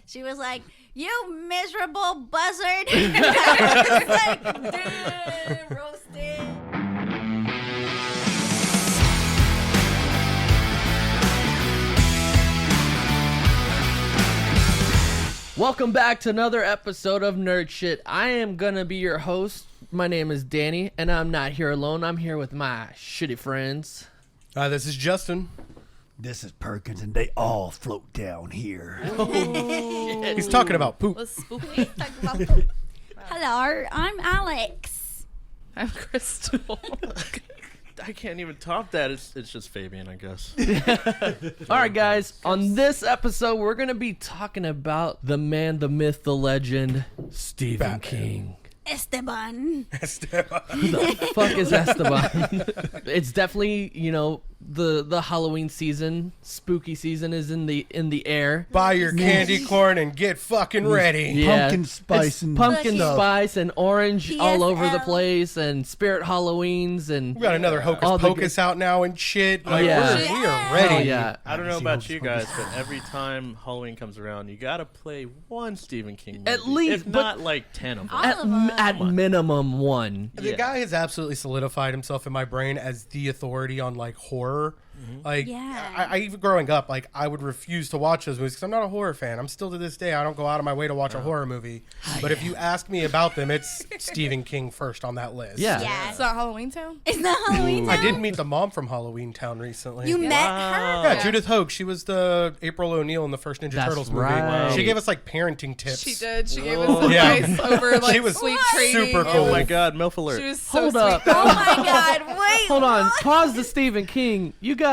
She was like, "You miserable buzzard!" I was like, "Dude, roasted." Welcome back to another episode of Nerd Shit. I am gonna be your host. My name is Danny, and I'm not here alone. I'm here with my shitty friends. This is Justin. This is Perkins, and they all float down here. He's talking about poop. Was spooky. Hello, I'm Alex. I'm Crystal. I can't even top that. It's just Fabian, I guess. All right, guys. On this episode, we're gonna be talking about the man, the myth, the legend, Stephen Batman. King. Esteban. Who the fuck is Esteban? It's definitely, the Halloween season, spooky season is in the air. Buy your candy corn and get fucking ready. Yeah. Pumpkin spice It's and pumpkin stuff. spice and orange all over the PSL. place, and spirit Halloweens and We got another all Hocus the Pocus out now and shit. Like, yeah. we are ready. Oh yeah. I don't know See about Hocus you Pocus. guys, but every time Halloween comes around, you gotta play one Stephen King movie. At least, if but- not like 10 of them. All of them. At minimum one. The Yeah. guy has absolutely solidified himself in my brain as the authority on like horror. Like, Yeah. I even growing up, like I would refuse to watch those movies because I'm not a horror fan. I'm still to this day, I don't go out of my way to watch a horror movie. But if you ask me about them, it's Stephen King first on that list. Yeah. Yeah. It's not Halloween Town? It's not Halloween I Town. did meet the mom from Halloween Town recently. You met her? Yeah, Judith Hogue. She was the April O'Neil in the first Ninja That's Turtles movie. right. She gave us like parenting tips. She did. She gave us Whoa. Yeah. advice over like She was sleep super training. cool. Oh my god, MILF alert. She was so Hold sweet. up. Oh my God! Wait. Hold on. what? Pause the Stephen King. You got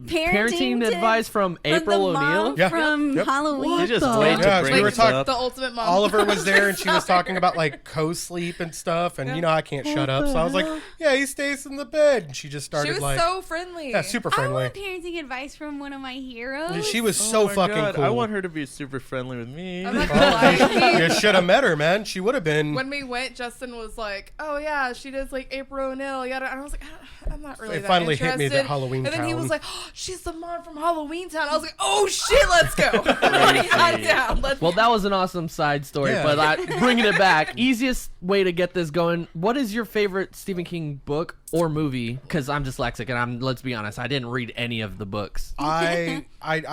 parenting tips advice from the April mom O'Neil? Yeah. from Yep. Halloween. You just the- wait to Yeah, bring we were this talking- up. The ultimate mom. Oliver was there and she was talking about like co-sleep and stuff, and you know I can't shut up, so I was like, "Yeah, he stays in the bed." And she just She started was like, so friendly. "Yeah, super I friendly." want parenting advice from one of my heroes. She was Oh so my fucking God, cool. I want her to be super friendly with me. I'm not gonna lie. You should have met her, man. She would have been. When we went, Justin was like, "Oh yeah, she does like April O'Neil." Yada. And I was like, "I'm not really." It that finally hit me that interested." Halloween And then he Town. was like, oh, "She's the mom from Halloween Town." I was like, "Oh shit, let's go!" Like, I'm down. Let's Well, that was an awesome side story, Yeah. but bringing it back, easiest way to get this going. What is your favorite Stephen King book or movie? Because I'm dyslexic, and let's be honest, I didn't read any of the books. I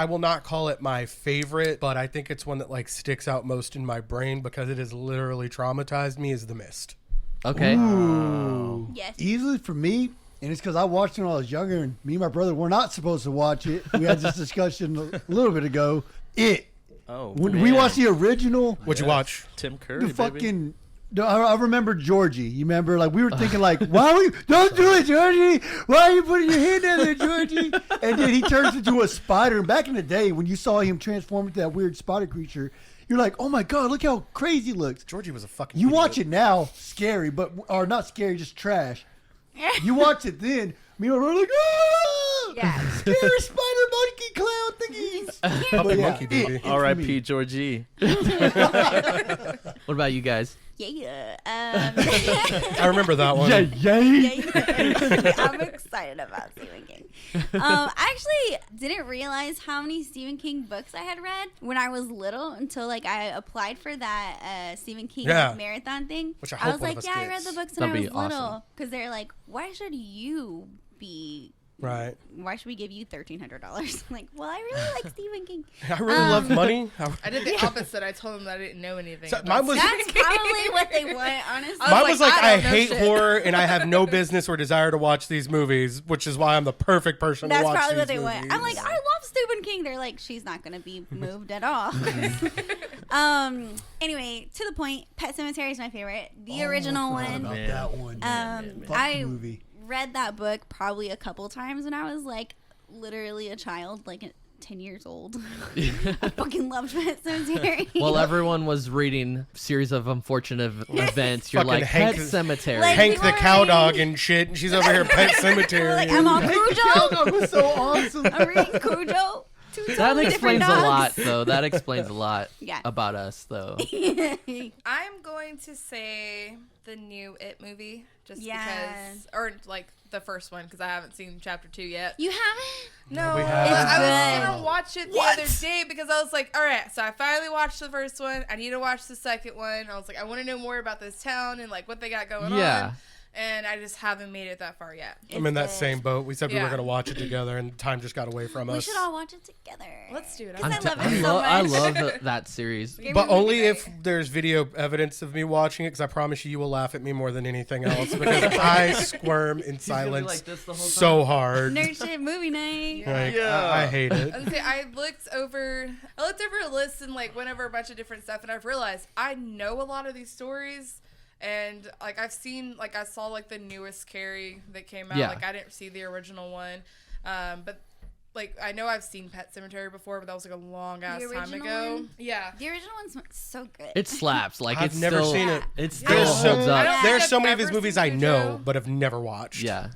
will not call it my favorite, but I think it's one that like sticks out most in my brain because it has literally traumatized me. Is The Mist. Okay. Yes. Easily for me, and it's because I watched it when I was younger, and me and my brother were not supposed to watch it. We had this discussion a little bit ago. Oh, When man. we watched the original, What'd you watch? Tim Curry, the baby. fucking. I remember Georgie. You remember, like we were thinking, like, why are you? Don't do it, Georgie. Why are you putting your hand down there, Georgie? And then he turns into a spider. And back in the day, when you saw him transform into that weird spider creature, you're like, oh my god, look how crazy he looks. Georgie was a fucking. You idiot. watch it now, scary, or not scary, just trash. You watch it then, me and my brother like, ah! Yeah. Scary spider monkey clown thingies. Puppy But yeah, monkey baby. it for R.I.P. me. Georgie. What about you guys? Yeah. I remember that one. I'm excited about Stephen King. I actually didn't realize how many Stephen King books I had read when I was little until like I applied for that Stephen King Yeah. marathon thing. Which I I hope was one of like, us yeah, I read gets. the books when That'd I be was little awesome. because they're like, why should you be? Right. Why should we give you $1,300? Like, well, I really like Stephen King. I really love money. I did the opposite. I told them that I didn't know anything. So about mine was- That's probably what they want, honestly. I Mine was was like, like, I I don't know hate shit. horror and I have no business or desire to watch these movies, which is why I'm the perfect person That's to watch probably these what they movies. want. I'm like, I love Stephen King. They're like, she's not gonna be moved at all. Anyway, to the point. Pet Sematary is my favorite. The original I forgot one. about Man. that one. Fuck I the movie. read that book probably a couple times when I was like literally a child, like 10 years old. I fucking loved Pet Sematary. Well, everyone was reading Series of Unfortunate Events. You're Fucking like, Hank- Pet Cemetery. Like- Hank people the are cow reading- dog and shit, and she's over here Pet We're Cemetery. like, I'm on Hank the Cujo. Cow Dog was so awesome. I'm reading Cujo two That totally explains different a lot, dogs. though. That explains a lot Yeah. about us, though. I'm going to say the new It movie, just Yeah. because, or like the first one, because I haven't seen chapter 2 yet. You haven't? No, we haven't. I It's was good. gonna watch it the other day because I was like, all right, so I finally watched the first one. I need to watch the second one. I was like, I want to know more about this town and like what they got going Yeah. on. And I just haven't made it that far yet. I'm in that It's same boat. We said we were Yeah. going to watch it together, and time just got away from We us. should all watch it together. Let's do it. 'Cause I love I it so love, I much. love that series. Give But me a movie only if night. there's video evidence of me watching it, because I promise you, you will laugh at me more than anything else, because I squirm in gonna be silence like this the whole so hard. Nerd shit movie night. Like, Yeah. I hate it. I was gonna say, I looked over a list and like went over a bunch of different stuff, and I've realized I know a lot of these stories, and like I saw like the newest Carrie that came out. Yeah. Like I didn't see the original one, but like I know I've seen Pet Cemetery before, but that was like a long ass The time original ago. one? Yeah. The original one's so good. It slaps. Like, I've it's never still, seen it. It still There's holds so, I up. don't Yeah. there's think so I've many of his ever movies seen I know, Cujo. but have never watched. Yeah.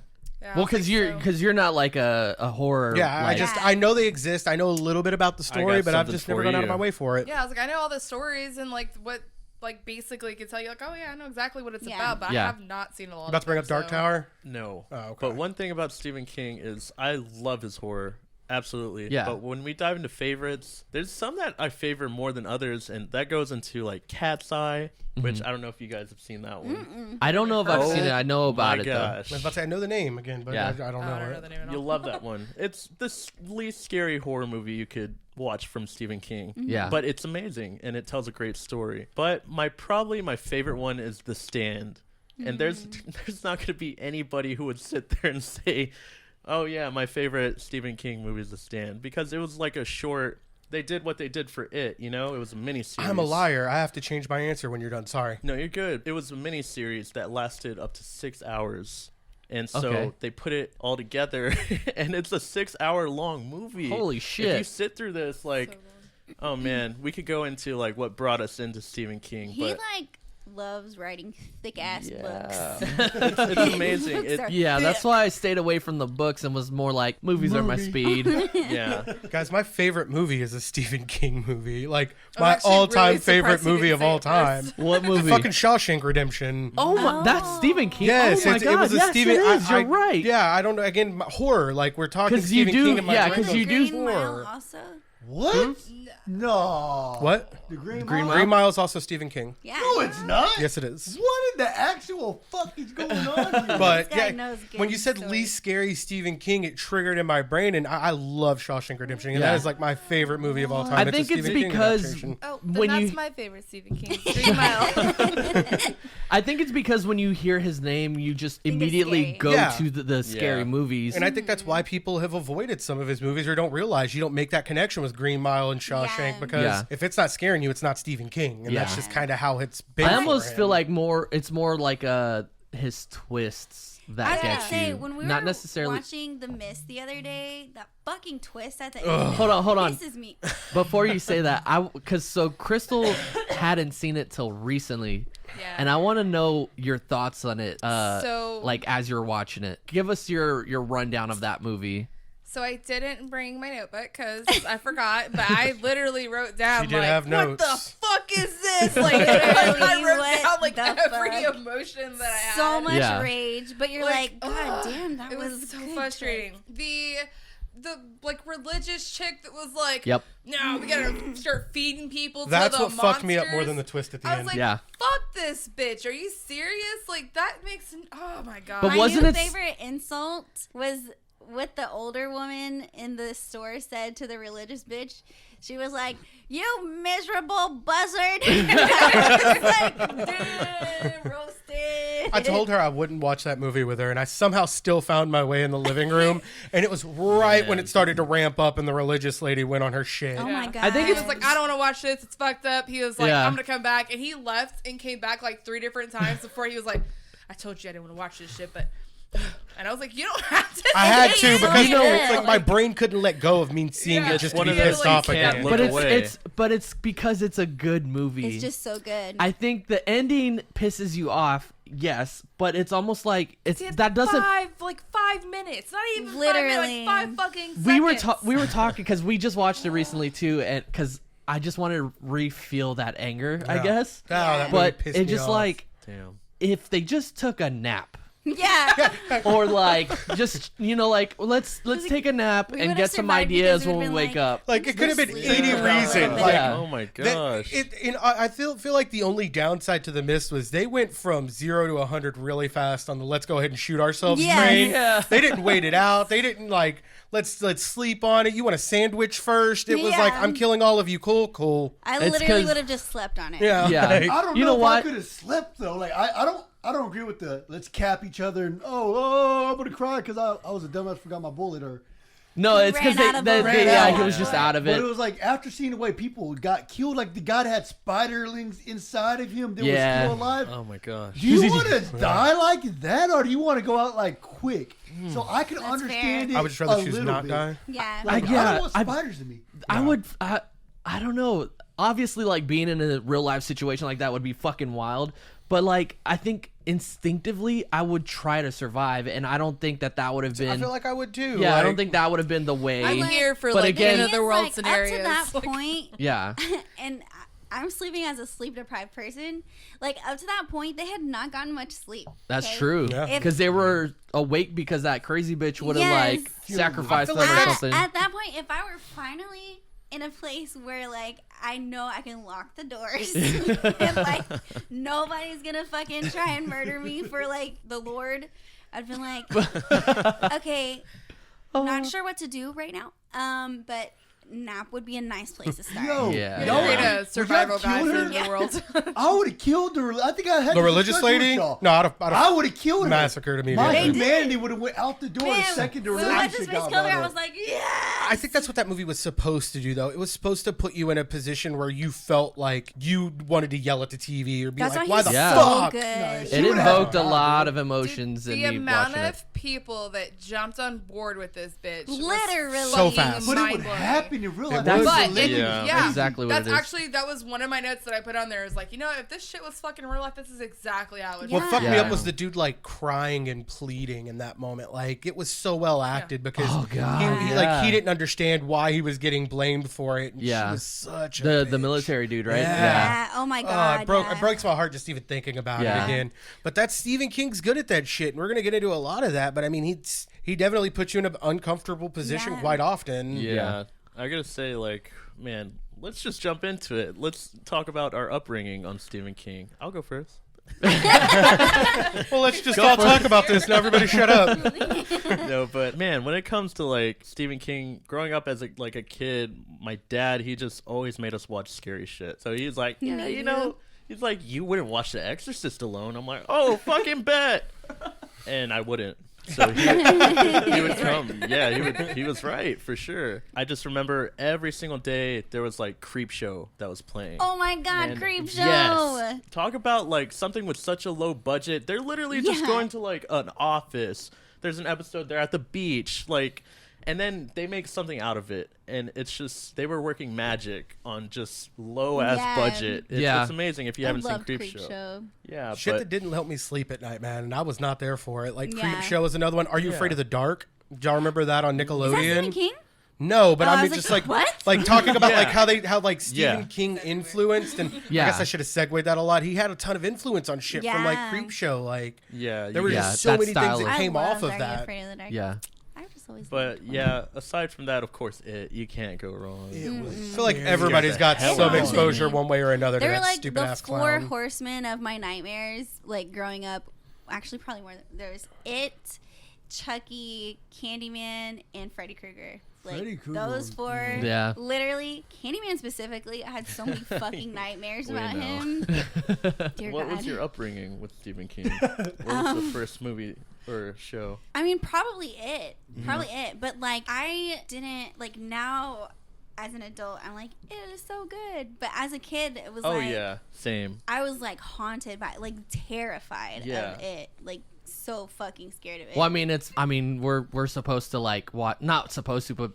Yeah, I Well, don't think because so. you're not like a horror. Yeah, like, I know they exist. I know a little bit about the story, got but I've something just never for gone out of you. my way for it. Yeah, I was like, I know all the stories and like what like basically could tell you like, oh yeah, I know exactly what it's Yeah. about, but Yeah. I have not seen a lot. About of to bring them, up Dark so- Tower. No. Oh, okay. But one thing about Stephen King is I love his horror. Absolutely. Yeah. But when we dive into favorites, there's some that I favor more than others, and that goes into like Cat's Eye, which I don't know if you guys have seen that one. I don't know if I've Oh seen it. I know about My it, though. I gosh. was about to say I know the name again, but Yeah. I don't Oh, know I don't know it. the name at all. You'll love that one. It's the least scary horror movie you could watch from Stephen King. Yeah. But it's amazing, and it tells a great story. But probably my favorite one is The Stand. And there's not going to be anybody who would sit there and say, oh yeah, my favorite Stephen King movie is The Stand, because it was like a short. They did what they did for It, you know. It was a miniseries. I'm a liar. I have to change my answer when you're done. Sorry. No, you're good. It was a miniseries that lasted up to 6 hours. And so Okay. they put it all together, and it's a 6-hour long movie. Holy If shit. you sit through this, like, oh man, we could go into like what brought us into Stephen King, He but like loves writing thick ass yeah, books. it's amazing. Books It, are Yeah, thick. that's why I stayed away from the books and was more like, movies are my speed. yeah, Guys, my favorite movie is a Stephen King movie. Like, I'm my actually all-time really favorite surprised you movie didn't of say all it time. first. What movie? Fucking Shawshank Redemption. Oh my, that's Stephen King. Yes, oh my it god, was a yes, Stephen. it is. You're right. Yeah, I don't know. Again, horror. Like we're talking 'Cause you Stephen do- King in my yeah, brain. 'cause you do- Green Mile horror. also. What? No. What? The Green Green Mile? Mile? Green Mile is also Stephen King. Yeah. No, it's not. Yes, it is. What in the actual fuck is going on here? But This guy yeah, knows when you good said stories. least scary Stephen King, it triggered in my brain, and I love Shawshank Redemption, and Yeah. that is like my favorite movie of all time. I a think it's Stephen King because adaptation. Oh, then when that's you, my favorite Stephen King. Green Mile. I think it's because when you hear his name, you just Think it's immediately scary. go Yeah. to the scary Yeah. movies. And I think that's why people have avoided some of his movies or don't realize you don't make that connection with Green Mile and Shawshank Yeah. because Yeah. if it's not scaring you, it's not Stephen King, and that's Yeah. just kind of how it's been. I for almost him. feel like it's more like his twists I that was gonna get say you. when we Not were necessarily. watching The Mist the other day, that fucking twist at the end Hold on. pisses me. Before you say that, because Crystal hadn't seen it till recently, Yeah. and I want to know your thoughts on it. So- like as you're watching it, give us your rundown of that movie. So I didn't bring my notebook because I forgot, but I literally wrote down She did like, have "What the notes. fuck is this?" Like, I wrote What down like the every fuck? emotion that I had. So much Yeah. rage, but you're like, God damn, that it was was so good frustrating. The like religious chick that was like, Yep. no, we gotta start feeding people. That's to the what fucked me up more monsters." than the twist at the I was end. like, Yeah. fuck this bitch. Are you serious? Like that makes. Oh my god. But My wasn't new it- favorite insult was what the older woman in the store said to the religious bitch. She was like, "You miserable buzzard!" I was like, "Damn, roasted." I told her I wouldn't watch that movie with her, and I somehow still found my way in the living room. And it was right when it started to ramp up, and the religious lady went on her shit. "Oh my Yeah. god!" I think He was like, I don't want to watch this. It's fucked up. He was like, Yeah. I'm gonna come back, and he left and came back like 3 different times before he was like, I told you I didn't want to watch this shit, but. And I was like, you don't have to. I had say to it. because You know, it's like my brain couldn't let go of me seeing Yeah. it just to One be of those pissed you off can't again. look But away. it's because it's a good movie. it's just so good. I think the ending pisses you off. yes, but it's almost like it's He had that doesn't. 5 minutes, not even Literally. 5 minutes, like 5 fucking seconds. We were talking because we just watched it recently too, and because I just wanted to re-feel that anger, I Yeah. guess. Oh, that movie But pissed it me just off. like Damn. if they just took a nap. Yeah. Or like just like let's take a nap We and would've get some survived because ideas it when would've we been wake like- up. Like it could have been Sleep any around reason. a Like Yeah. Oh my that- gosh. I feel like the only downside to the Mist was they went from 0 to 100 really fast on the let's go ahead and shoot ourselves Yes. train. Yeah. They didn't wait it out. They didn't like let's sleep on it. You want a sandwich first? It was Yeah. like I'm killing all of you. Cool. I It's literally 'cause- would have just slept on it. Yeah. Yeah. like- I don't You know know if I what? could have slept though. Like I don't agree with the let's cap each other and I'm gonna cry because I was a dumbass, forgot my bullet or. No, it's Ran because out of bullets. he was just out of But it. it was like after seeing the way people got killed, like the guy that had spiderlings inside of him that Yeah. was still alive. Oh my gosh. Do you want to die like that, or do you want to go out like quick? So I can That's understand fair. it. I would just rather a choose little not bit. die. Yeah. Like, Yeah, I don't want I- spiders in me. I don't know. Obviously, like being in a real life situation like that would be fucking wild. But like, I think instinctively I would try to survive, and I don't think that would have been. I feel like I would too. yeah, I Like, don't think that would have been the way. I'm here for But like again- end of the It's world like, scenarios. Up to that Like, point, Yeah, and I'm sleeping as a sleep deprived person. Like up to that point, they had not gotten much sleep. that's okay? true. Yeah. If- Because they were awake because that crazy bitch would have Yes. like sacrificed I them feel or like something. At that point, if I were finally in a place where like I know I can lock the doors and like nobody's gonna fucking try and murder me for like the Lord, I'd been like, okay, not sure what to do right now. But nap would be a nice place to start. Yo, Yeah. y'all You're would- a survival would y'all guy kill for her? the end of the world. I would have killed her. I think I had the this religious discussion with lady. y'all. No, I'd I have would have killed her. massacred My immediately. They did. humanity would have went out the door the Man, second the when religion What's his shit face got killed her, brought I up. was like, yeah. I think that's what that movie was supposed to do, though. It was supposed to put you in a position where you felt like you wanted to yell at the TV or be That's like, why "Why he's the Yeah. so fuck?" good. Nice. It She would have- invoked a lot of emotions in The me amount watching it. of people that jumped on board with this bitch, was Literally. So fucking fast. But it would mind-blowing. happen in real life. It That would. was But the religion. Yeah. Exactly what That's it is. actually that was one of my notes that I put on there. Is like, you know, if this shit was fucking real life, this is exactly how it would. What Yeah. fucked me Yeah. up was the dude like crying and pleading in that moment. Like it was so well acted because Oh, God, he yeah. like he didn't understand why he was getting blamed for it. And Yeah. she was such a the bitch. military dude, right? Yeah. Yeah. Oh my god. It broke yeah. it breaks my heart just even thinking about Yeah. it again. But that's Stephen King's good at that shit, and we're gonna get into a lot of that. But I mean, he definitely puts you in an uncomfortable position Yeah. quite often. Yeah. I gotta say, like, man, let's just jump into it. Let's talk about our upbringing on Stephen King. I'll go first. Well, let's just all talk about this now. Everybody, shut up. No, but man, when it comes to like Stephen King, growing up as a kid, my dad, he just always made us watch scary shit. So he's like, yeah, Me you know, he's like, you wouldn't watch The Exorcist alone. I'm like, oh, fucking bet. And I wouldn't. So he would come. Yeah, he was right for sure. I just remember every single day there was like Creep Show that was playing. Oh my god, And creep show. Yes. Talk about like something with such a low budget. They're literally just Yeah. going to like an office. There's an episode they're at the beach, like, and then they make something out of it. And it's just they were working magic on just low ass Yeah. budget. Yeah. It's amazing if you I haven't seen loved Creep Show. Yeah, Shit but that didn't help me sleep at night, man, and I was not there for it. Like Yeah. Creep Show is another one. Are You Yeah. Afraid of the Dark? Do y'all remember that on Is that Stephen Nickelodeon? King? No, but Oh, I I mean was just like, like what? like talking about Yeah. like how like Stephen Yeah. King influenced, and Yeah. I guess I should have segued that a lot. He had a ton of influence on shit from like Yeah. Creep Show. Like yeah, there were Yeah, just so that many style things that of- came I off loved of Are You that. Afraid of the Dark? Yeah. I just always But loved yeah, aside from that, of course, you can't go wrong. I feel like everybody's got hell some out of exposure it. one way or another to They were that like stupid the ass 4 clown. horsemen of my nightmares, like growing up. Actually, probably more. There's It, Chucky, Candyman, and Freddy Krueger. Like Freddy Krueger those was- 4. Yeah. Literally, Candyman specifically. I had so many fucking nightmares We about know. him. Dear What God. was your upbringing with Stephen King? What was the first movie or show? I mean, probably It. Mm-hmm. Probably It. But like, I didn't like now. As an adult, I'm like, it is so good. But as a kid, it was Oh like, yeah, same. I was like haunted by, like terrified Yeah. of it, like so fucking scared of it. Well, I mean, we're supposed to like watch, not supposed to, but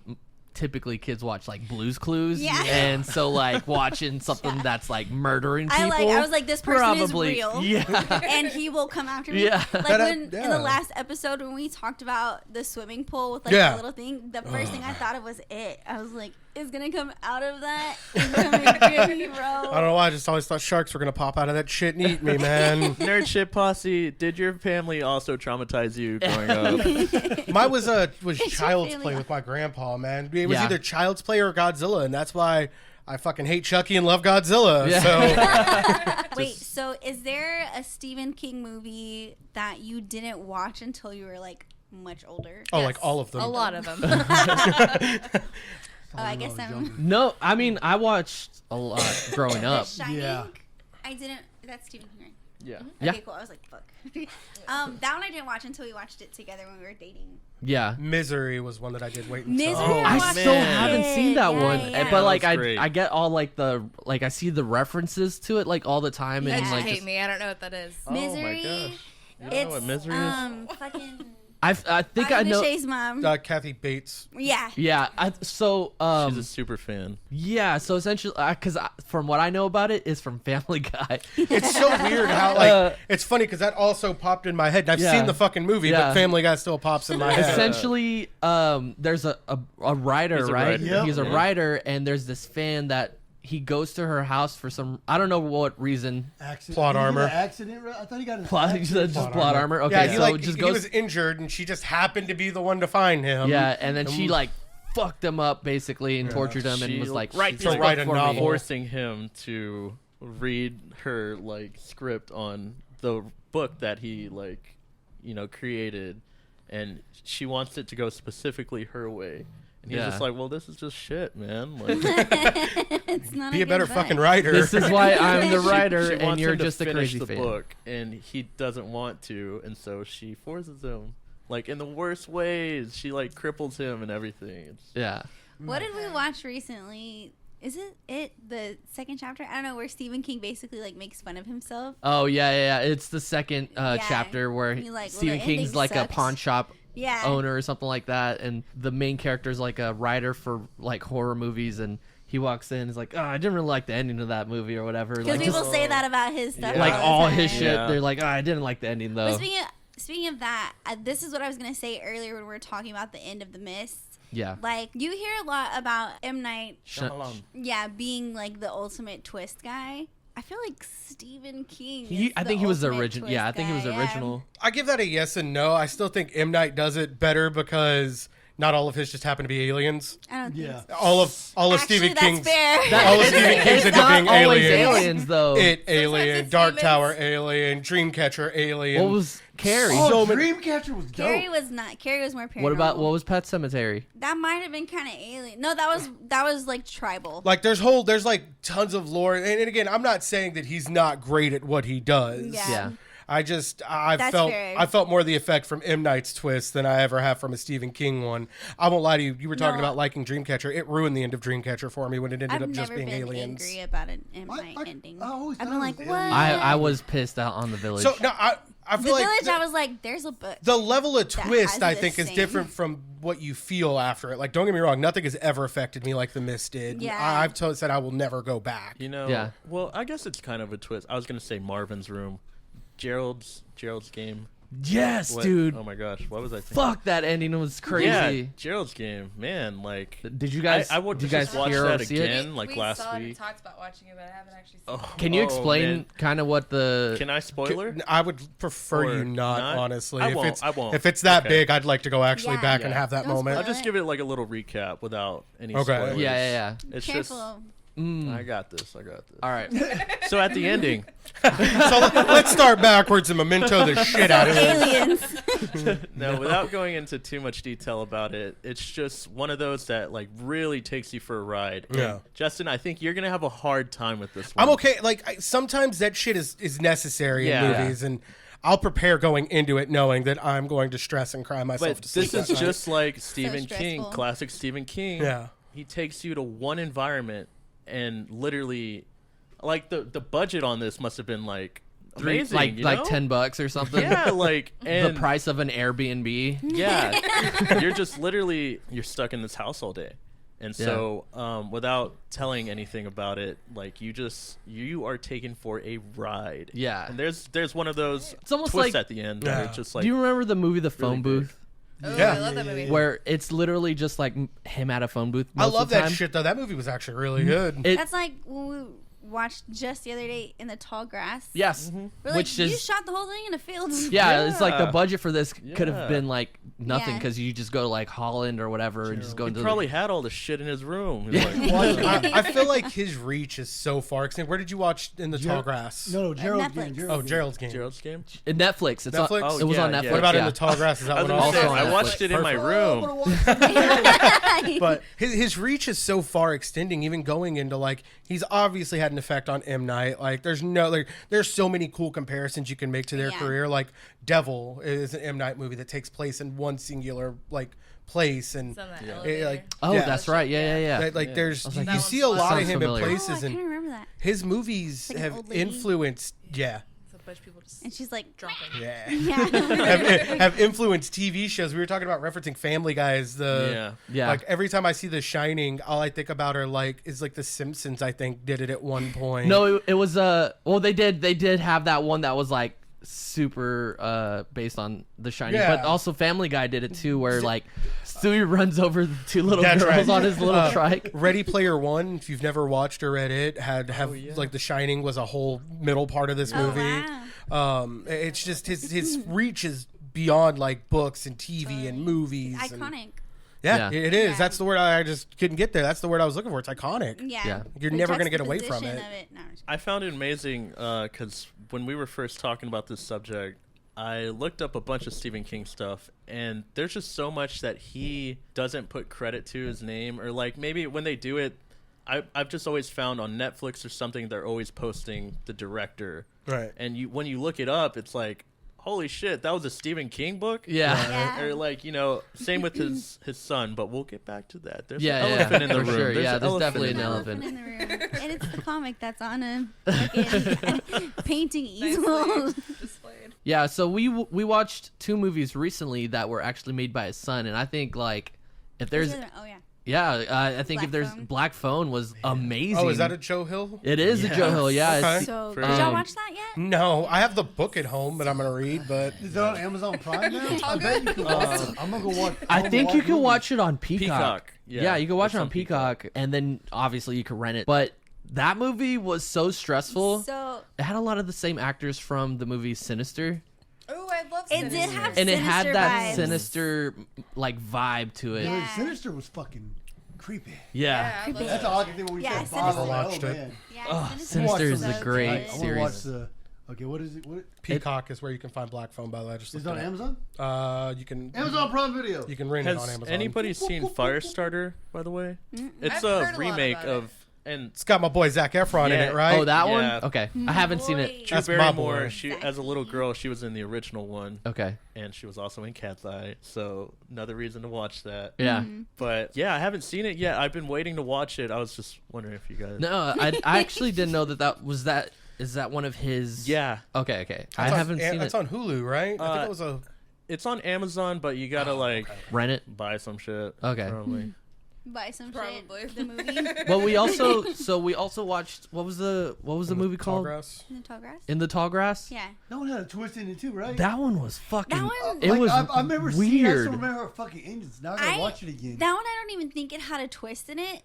typically kids watch like Blue's Clues, Yeah. and so like watching something that's like murdering people. I was like, this person is probably, real. Yeah. And he will come after me. Yeah. Like But, when in yeah. the last episode when we talked about the swimming pool with like Yeah. the little thing, the first thing I thought of was it. I was like, it's gonna come out of that. It's gonna get me, bro. I don't know why. I just always thought sharks were gonna pop out of that shit and eat me, man. Nerd shit posse. Did your family also traumatize you growing up? Mine was Child's family Play on? with my grandpa, man. It was Yeah. either Child's Play or Godzilla, and that's why I fucking hate Chucky and love Godzilla. Yeah. So Wait, so is there a Stephen King movie that you didn't watch until you were like much older? oh, like all of them. A lot of them. Oh, I guess I'm. No, I mean I watched a lot growing The up. Shining. Yeah. I didn't. That's Stephen King, right? Yeah. Yeah. Okay, cool. I was like, fuck. That one I didn't watch until we watched it together when we were dating. Yeah. Misery was one that I did wait until. Misery. Oh, I watched still man. haven't seen that Yeah, one, yeah. but like That was great. I get all like the like I see the references to it like all the time, You and guys like hate just- me. I don't know what that is. Oh my Misery. gosh. You know It's what misery is? fucking. I think I know. Shay's mom. Kathy Bates. Yeah. Yeah, so She's a super fan. yeah, so essentially, because from what I know about it is from Family Guy. It's so weird how like it's funny because that also popped in my head. And I've Yeah. seen the fucking movie, Yeah. but Family Guy still pops in my head. Essentially, there's a writer, He's a right? writer. Yep. He's a Yeah. writer, and there's this fan that he goes to her house for some I don't know what reason. Accident. Plot Did he get armor. an accident. I thought he got an Plot, accident. just plot armor. Okay, Yeah, he so like it just he goes. was injured, and she just happened to be the one to find him. Yeah, and then she like fucked him up basically and tortured him and She was like, she's write to this write book a for me. novel. forcing him to read her like script on the book that he like created, and she wants it to go specifically her way. And he's Yeah. just like, well, this is just shit, man. Like, It's not Be a good better book. fucking writer. This is why I'm the she writer and wants you're him to just a finish crazy the fan. book, and he doesn't want to, and so she forces him, like in the worst ways. She like cripples him and everything. It's, Yeah. What did we watch recently? Is it the second chapter? I don't know, where Stephen King basically like makes fun of himself. Oh yeah. It's the second Yeah. chapter where He's like, well, Stephen the King's ending like a sucks. pawn shop Yeah. owner or something like that, and the main character's like a writer for like horror movies, and he walks in and is like, oh, I didn't really like the ending of that movie or whatever. Because Like, people just, say that about his stuff. Yeah. like the all time. his shit. Yeah. They're like, oh, I didn't like the ending though. But speaking of that, this is what I was gonna say earlier when we were talking about the end of The Mist. Yeah. Like, you hear a lot about M. Night, Shyamalan. yeah, being like the ultimate twist guy. I feel like Stephen King. is I the think he was the ultimate original. Yeah, I twist think he was guy, the yeah. original. I give that a yes and no. I still think M. Night does it better because not all of his just happen to be aliens. I don't think Yeah. so. All of Actually, Stephen that's King's fair. all of Stephen King's It's ended not up being always aliens. aliens though. It alien, it's Dark demons. Tower alien, Dreamcatcher alien. What was Carrie? Oh, So many- Dreamcatcher was dope. Carrie was not. Carrie was more paranormal. what was Pet Cemetery? That might have been kind of alien. No, that was like tribal. Like there's like tons of lore, and again, I'm not saying that he's not great at what he does. Yeah. I That's fair. felt more the effect from M. Night's twist than I ever have from a Stephen King one. I won't lie to you. You were talking No. about liking Dreamcatcher. It ruined the end of Dreamcatcher for me when it ended I've up just never being been aliens. angry about an M. I- Night I- ending. I always I've thought been it like, was what? aliens. I was pissed out on the Village. So no, I The feel like Village. I was like, there's a book. the level of that twist has I the think is same- different from what you feel after it. Like, don't get me wrong, nothing has ever affected me like The Mist did. Yeah. I've said I will never go back. Yeah. Well, I guess it's kind of a twist. I was gonna say Marvin's Room, Gerald's Game. yes, What- dude. Oh my gosh, what was I thinking? Fuck, that ending was crazy. Yeah, Gerald's Game, man. Like, Did you guys? I would did you guys just watch hear that or see it? again, like we last saw it and week. talked about watching it, but I haven't actually seen Oh, Can you explain man. kind of what the? Can I spoiler? I would prefer Or you not, not? honestly. I if won't, it's I won't. if it's that Okay. big, I'd like to go actually Yeah. back and Yeah. have that Don't moment. I'll spoil just it. give it like a little recap without any Okay. spoilers. Yeah. It's Careful. Mm. I got this. All right. So at the ending, So let's start backwards and memento the shit out of it. Aliens. no, without going into too much detail about it, it's just one of those that like really takes you for a ride. And Yeah. Justin, I think you're gonna have a hard time with this one. I'm okay. Like sometimes that shit is necessary Yeah. in movies, and I'll prepare going into it knowing that I'm going to stress and cry myself But to sleep. this is that night. just like Stephen King, stressful. classic Stephen King. Yeah. He takes you to one environment and literally, like the budget on this must have been like amazing, like you like know? $10 or something. Yeah, like The and price of an Airbnb. yeah, you're just literally you're stuck in this house all day, And so, without telling anything about it, like you are taken for a ride. Yeah. And there's one of those It's almost twists like- at the end that Yeah. are just like. Do you remember the movie The Phone really Booth? Oh, Yeah. I love that movie. Where it's literally just like him at a phone booth. I most love of the that time. shit though. That movie was actually really good. It- That's like when we watched just the other day in the tall grass. Yes, We're like, which you is shot the whole thing in a field. yeah, it's like the Yeah. budget for this could have Yeah. been like nothing Yeah. because you just go to like Holland or whatever and just go he into probably had all the shit in his room. He's like, I feel like his reach is so far extended. Where did you watch In the Tall Grass? No, Gerald. Netflix. Gerald. Oh, Gerald's Game. Gerald's Game. in Netflix. It's Netflix? On, Oh, it was on yeah, Netflix. yeah. What about yeah. In the Tall Grass? Is that I was one gonna also? say, on I Netflix. watched it in my room. But his reach is so far extending, even going into like he's obviously had an effect on M. Night. Like there's so many cool comparisons you can make to their Yeah. career. Like Devil is an M. Night movie that takes place in one singular like place, and It's on that it, elevator. like Oh, yeah. that's right. Yeah. Like there's was you, like, you that see a one's lot of sounds him familiar. in Oh, I places, kind of and remember that. his movies Like an have old lady. influenced. Yeah. It's a bunch of people just And she's like, dropping. Yeah. yeah. have influenced TV shows. We were talking about referencing Family Guy as the Yeah. Like every time I see The Shining, all I think about are like is like The Simpsons. I think did it at one point. No, it was well they did have that one that was like super based on The Shining, Yeah. but also Family Guy did it too, where like Stewie runs over the two little That's girls right. on his little trike. Ready Player One. If you've never watched or read it, like The Shining was a whole middle part of this Oh, movie. wow. It's just his reach is beyond like books and TV and movies. and- Iconic. yeah, Yeah. it is. Yeah. That's the word I just couldn't get there. That's the word I was looking for. It's iconic. Yeah. Yeah. You're The never gonna get away from juxtaposition it. of No, I'm just- I found it amazing because when we were first talking about this subject, I looked up a bunch of Stephen King stuff, and there's just so much that he doesn't put credit to his name, or like maybe when they do it, I've just always found on Netflix or something they're always posting the director, Right. and when you look it up, it's like, holy shit, that was a Stephen King book. Yeah. Yeah. Or like, same with his son, but we'll get back to that. There's Yeah, an yeah, elephant in the for room. sure. There's Yeah, an there's elephant definitely in an the room. elephant. in the room. And it's the comic that's on a fucking painting easel. Nicely displayed. Yeah, so we watched two movies recently that were actually made by his son, and I think like if there's Oh, yeah. I think if Black there's Phone. Black Phone was amazing. Oh, is that a Joe Hill? It is a Yeah. Joe Hill. Yeah. Okay. It's, So, For- did y'all Um, watch that yet? No, I have the book at home that I'm gonna read, but Is it on Amazon Prime now? I bet you can watch it. I'm gonna go watch. I think you can watch it on Peacock. Peacock. Yeah, you can watch it it's on Peacock, and then obviously you can rent it. But that movie was so stressful. So It had a lot of the same actors from the movie Sinister, Oh, I love It did Sinister. have and it had Sinister that vibes. sinister like vibe to it. Yeah. Sinister was fucking creepy. Yeah. I love That's all I can think when we Yeah, said Sinister. Bobby. Watched it. Man. yeah, Oh, Sinister Sinister was is a so great good. I want to series. watch the. Okay, what is it? What Peacock is where you can find Black Phone. By the way, I just is it looked on it Amazon? up. You can Amazon Prime Video. you can rent it on Has Amazon. anybody seen Firestarter, by the way? It's I've a heard a lot remake about of and It's got my boy Zac Efron in Yeah. it, right? Oh, that Yeah. one? Okay. I haven't seen it. Boy. Drew That's my Barrymore. boy. She, as a little girl, she was in the original one, Okay. and she was also in Cat's Eye. So another reason to watch that. Yeah. But yeah, I haven't seen it yet. I've been waiting to watch it. I was just wondering if you guys. No, I actually didn't know that was that. Is that one of his? Yeah, Okay. I That's haven't on, seen That's it. on Hulu, right? I think it was a. it's on Amazon, but you gotta like Rent it. buy some shit. Okay. Probably. Buy some Probably. shit. The movie Well, we also watched what was the movie called? Tallgrass. in the tall grass. In the Tall Grass. Yeah, That one had a twist in it too, right? That one was fucking. that one. It was I remember seeing. I weird. still remember her fucking engines. Now I gotta watch it again. That one I don't even think it had a twist in it.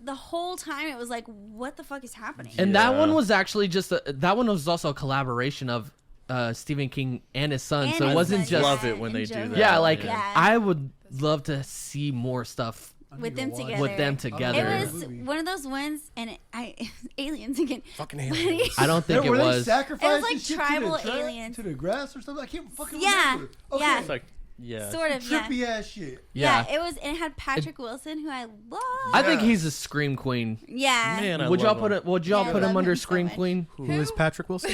The whole time it was like, what the fuck is happening? And that Yeah. one was actually just that one was also a collaboration of Stephen King and his son. And So it his wasn't son, just Love it when and they do Joe that. yeah. Hill. Like Yeah. I would love to see more stuff with them together. with them It together. was one of those ones, and aliens again. Fucking aliens. I don't think it were they was. sacrificing like shit tribal to the aliens. to the grass or something? I can't fucking Yeah, remember. Okay. yeah. It's like yeah. Sort of, yeah. Trippy ass shit. Yeah. It was, and it had Patrick Wilson, who I love. I think Yeah. he's a scream queen. Yeah, Man, I Would y'all love put him. it? Would y'all Yeah, I put him love under him so scream much. queen? Who is Patrick Wilson?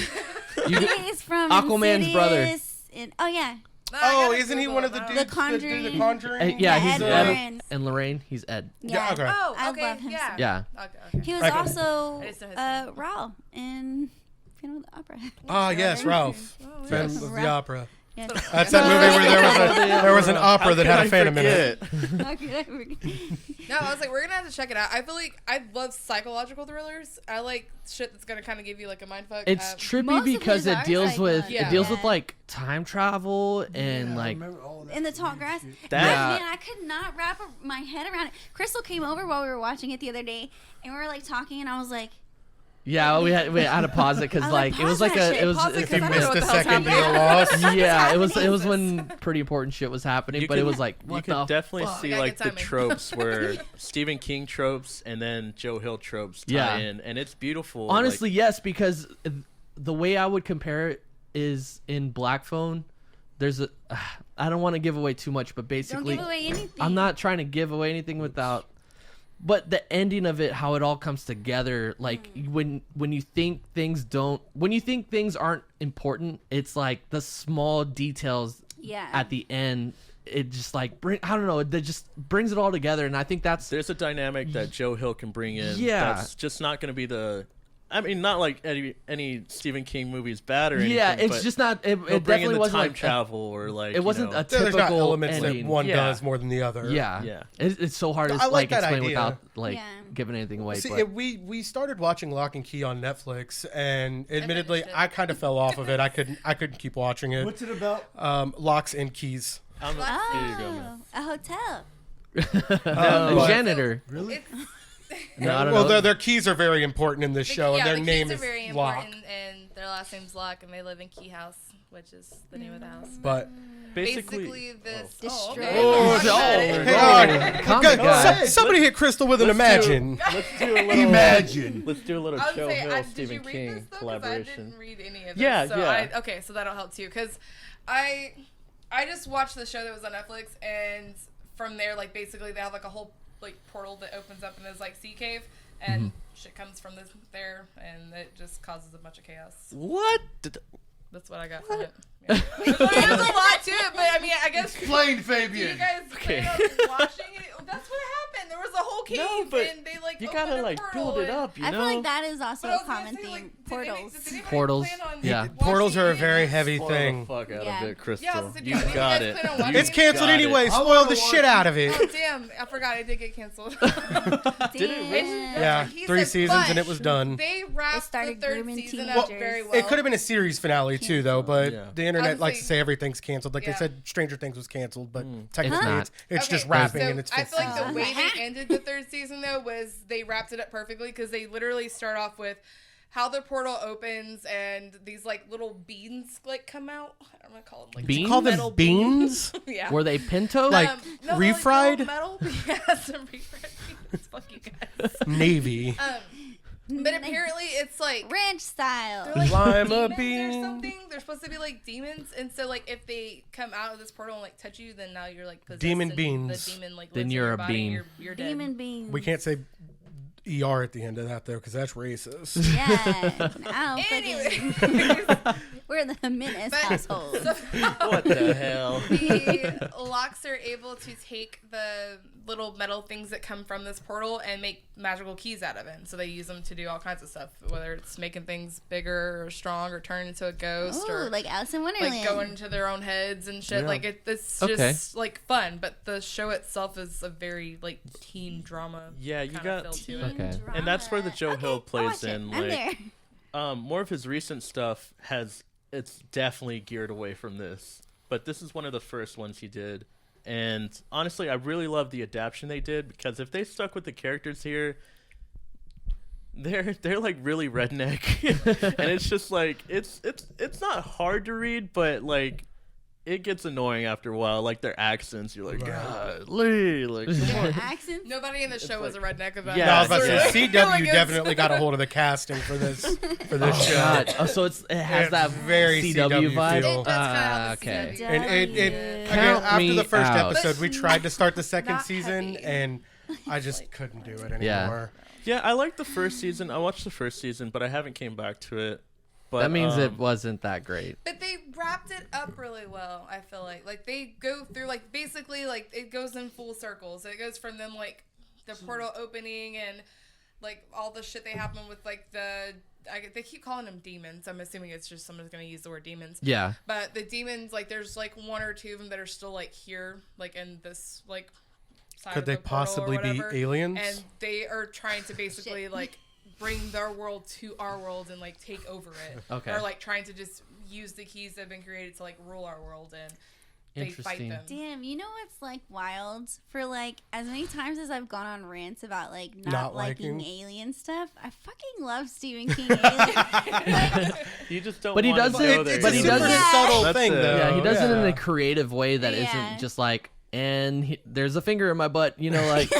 You could- he's from Aquaman's brother. Insidious And, oh yeah, No, I Oh, gotta isn't he Google one it of the now. dudes? The Conjuring. The Conjuring. yeah, Yeah, he's Ed Ed, Warren. and Lorraine. He's Ed. Yeah, okay. Oh, I okay, love him. yeah. Yeah. Okay. He was Okay. also I just know his name. Raoul in Phantom of the Opera. Ah, yes, Ralph. Oh, Phantom Yes. of the Opera. Yes. That's that movie where there was an opera How that could had I a phantom in it. forget? How could I forget? No, I was like, we're gonna have to check it out. I feel like I love psychological thrillers. I like shit that's gonna kind of give you like a mind fuck. It's trippy Most of because his it are deals with Yeah. it deals with Yeah. like time travel and I like remember all that In the weird tall grass. shit. That- Man, I could not wrap my head around it. Crystal came over while we were watching it the other day, and we were like talking, and I was like, yeah, we had to pause it because I was like like, it was pause like that a shit, it was pause it, it- If you 'cause I don't know missed what a the hell's second, happening. you're lost. yeah, it was Jesus. when pretty important shit was happening, You but it could- was like You what can the definitely fuck? see Gotta like get the timing. tropes where Stephen King tropes and then Joe Hill tropes tie Yeah. in, and it's beautiful. Honestly, like, yes, because the way I would compare it is in Black Phone. There's a I don't want to give away too much, but "Don't basically give away anything." I'm not trying to give away anything without but the ending of it, how it all comes together, like when you think things aren't important, it's like the small details Yeah. at the end. It just like I don't know, it just brings it all together, and I think that's there's a dynamic that Joe Hill can bring in. Yeah. That's just not going to be the. I mean, not like any Stephen King movie is bad or anything. yeah, it's but just not. It, he'll it bring in definitely the wasn't time like travel or like. it wasn't a There's typical not elements ending. that one Yeah. does more than the other. Yeah, Yeah. It's so hard to I like like that explain idea. without like Yeah. giving anything away. See, but we started watching Lock and Key on Netflix, and admittedly, finished it. I kind of fell off of it. I couldn't keep watching it. What's it about? Locks and Keys. Here you go, Oh, man. a hotel. a but- janitor. Really? It's, No, I don't Well, know. their keys are very important in this show, and their the name keys is are very Lock. important, and their last name's Lock, and they live in Key House, which is the name of the house. But Basically, this. Oh, Destroy. okay. Oh, Talk about it. hang on. Calm Go- down. somebody hit Crystal with an imagine. Let's do a little. Imagine. Let's do a little I was Joe gonna say, Hill did Stephen you read King this though? 'Cause I collaboration. didn't read any of this. Yeah, so yeah. Okay, so that'll help too, because I just watched the show that was on Netflix, and from there, like basically they have like a whole like portal that opens up in this like sea cave, and shit comes from there, and it just causes a bunch of chaos. What? That's what I got from it. Yeah. There's a lot to it, but I mean, I guess. Explain, Do Fabian. you guys plan on watching it? That's what happened. There was a whole cave, No, but and they like You opened gotta a like portal, build it and- up, you I know. feel like that is also But I a was gonna common say, theme. like, Portals. Does anybody Portals, plan on yeah. watching Portals are a any of very this? heavy Spoil thing. the fuck out Yeah. of it, Crystal. Yeah, I was you thinking, got you it. guys plan on You watching It's canceled got it. anyway. I Spoil wanna the shit watch out of it. Oh damn! I forgot it did get canceled. Did it really? Yeah, He 3 said, seasons but and it was done. They wrapped the started third grooming season teenagers. up very well. It could have been a series finale too, though. But Yeah. the internet likes Honestly- to say everything's canceled. Like they Yeah. said, Stranger Things was canceled, but It's technically not. it's just Okay, wrapping so and it's I fifth feel like the season. way they ended the third season though was they wrapped it up perfectly because they literally start off with how the portal opens and these like little beans like come out. I don't want to call them like Beans? Call them metal beans. yeah. Were they pinto? Like, no, refried? Like metal. Yeah, some refried beans. Fuck you guys. Navy. But apparently it's like Ranch style. they're like Lima demons bean. or something. They're supposed to be like demons, and so like if they come out of this portal and like touch you, then now you're like possessed Demon and beans. The demon like Then lives in you're your a body, bean. You're dead. Demon beans. We can't say ER at the end of that though, because that's racist. Yeah. Ow, Anyways. fucking- We're the menace But- household. What the hell? The locks are able to take the little metal things that come from this portal and make magical keys out of it. And so they use them to do all kinds of stuff, whether it's making things bigger or strong or turn into a ghost Ooh, or like Alice in Wonderland. like going into their own heads and shit. Yeah. Like it's Okay. just like fun, but the show itself is a very like teen drama. Yeah, you kind got- of feel to it. Okay. And that's where the Joe Okay, Hill I'll plays watch it. in. I'm Like, there. more of his recent stuff it's definitely geared away from this, but this is one of the first ones he did. And honestly, I really love the adaptation they did, because if they stuck with the characters here, they're like really redneck, and it's just like it's not hard to read, but like it gets annoying after a while. Like their accents, you're like, golly, like come Their on. accents. Nobody in the show was a redneck about Yeah, No, I was about to Yeah. say Like, CW it's- definitely got a hold of the casting for this show. God. Oh, so it has It's that very CW vibe. feel. It does kinda have the Okay. CW. And it again, Count after me the first out. episode, we tried to start the second Not season, heavy. and I just couldn't do it Yeah. anymore. Yeah, I liked the first season. I watched the first season, but I haven't came back to it. But That means it um, wasn't that great. But they wrapped it up really well, I feel like they go through like basically like it goes in full circles. It goes from them like the portal opening and like all the shit they happen with like the they keep calling them demons. I'm assuming it's just someone's going to use the word demons. Yeah. But the demons, like, there's like one or two of them that are still like here, like in this like side Could of they the portal or possibly be whatever. aliens? And they are trying to basically like bring their world to our world and like take over it. Okay. Or like trying to just use the keys that have been created to like rule our world, and they fight Interesting. them. Damn, you know what's like wild? For like as many times as I've gone on rants about like Not not liking liking. alien stuff, I fucking love Stephen King alien. You just don't. But he wanna doesn't- go there. It's but a he super doesn't- subtle That's thing, it. though. Yeah, he does it in Yeah. a creative way that Yeah. not just like, and there's a finger in my butt, you know, like.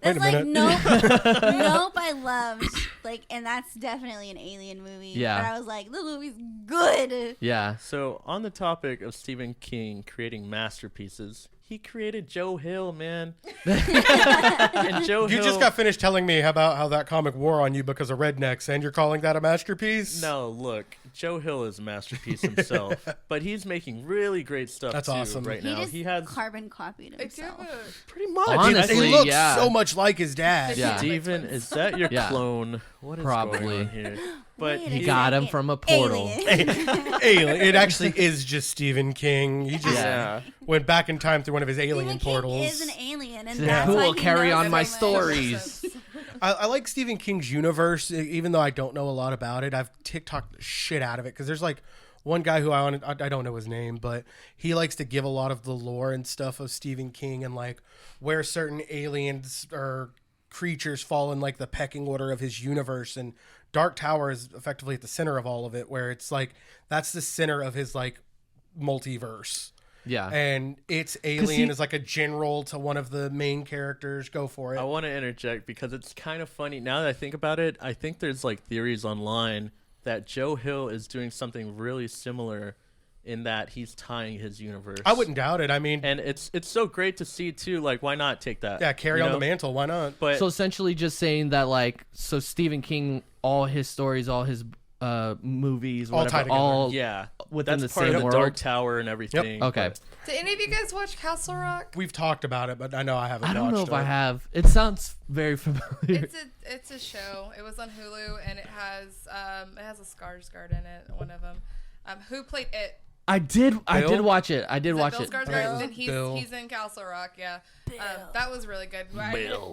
That's a like minute. nope, I loved like, and that's definitely an alien movie. Yeah. but I was like, the movie's good. Yeah. So on the topic of Stephen King creating masterpieces, he created Joe Hill, man. And Joe You Hill. just got finished telling me about how that comic wore on you because of rednecks, and you're calling that a masterpiece? No, look, Joe Hill is a masterpiece himself, but he's making really great stuff That's too awesome. right He now. just He has carbon copied I do have himself. a pretty much. Honestly, He looks yeah. so much like his dad. Yeah. Steven, is that your Yeah. clone? What is Probably. going on here? But Wait a He he got him second. from a portal. Alien. Alien. It actually is just Stephen King. He just Yeah. went back in time through one of his alien Stephen King portals. is an alien, and Yeah. that's Who why will he carry knows on my so much. stories? I like Stephen King's universe, even though I don't know a lot about it. I've TikToked the shit out of it because there's like one guy who I don't know his name, but he likes to give a lot of the lore and stuff of Stephen King and like where certain aliens or creatures fall in like the pecking order of his universe. And Dark Tower is effectively at the center of all of it, where it's like that's the center of his like multiverse. Yeah. And its alien is like a general to one of the main characters. Go for it. I want to interject because it's kind of funny. Now that I think about it, I think there's like theories online that Joe Hill is doing something really similar in that he's tying his universe. I wouldn't doubt it. I mean, And it's so great to see too. Like, why not take that? yeah, carry you on know? the mantle. Why not? But So essentially, just saying that, like, so Stephen King, all his stories, all his movies, All whatever, tied together. all yeah, within that's the part same of the world. Dark Tower and everything. Okay. but- Did any of you guys watch Castle Rock? We've talked about it, but I know I haven't. I don't know watched if I it. have. It sounds very familiar. It's a show. It was on Hulu, and it has a Skarsgård in it. One of them. Who played it? I did Bill? watch it. I did Is it watch Bill it. Skarsgård? Bill. Then Bill. he's in Castle Rock. Yeah, Bill. that was really good.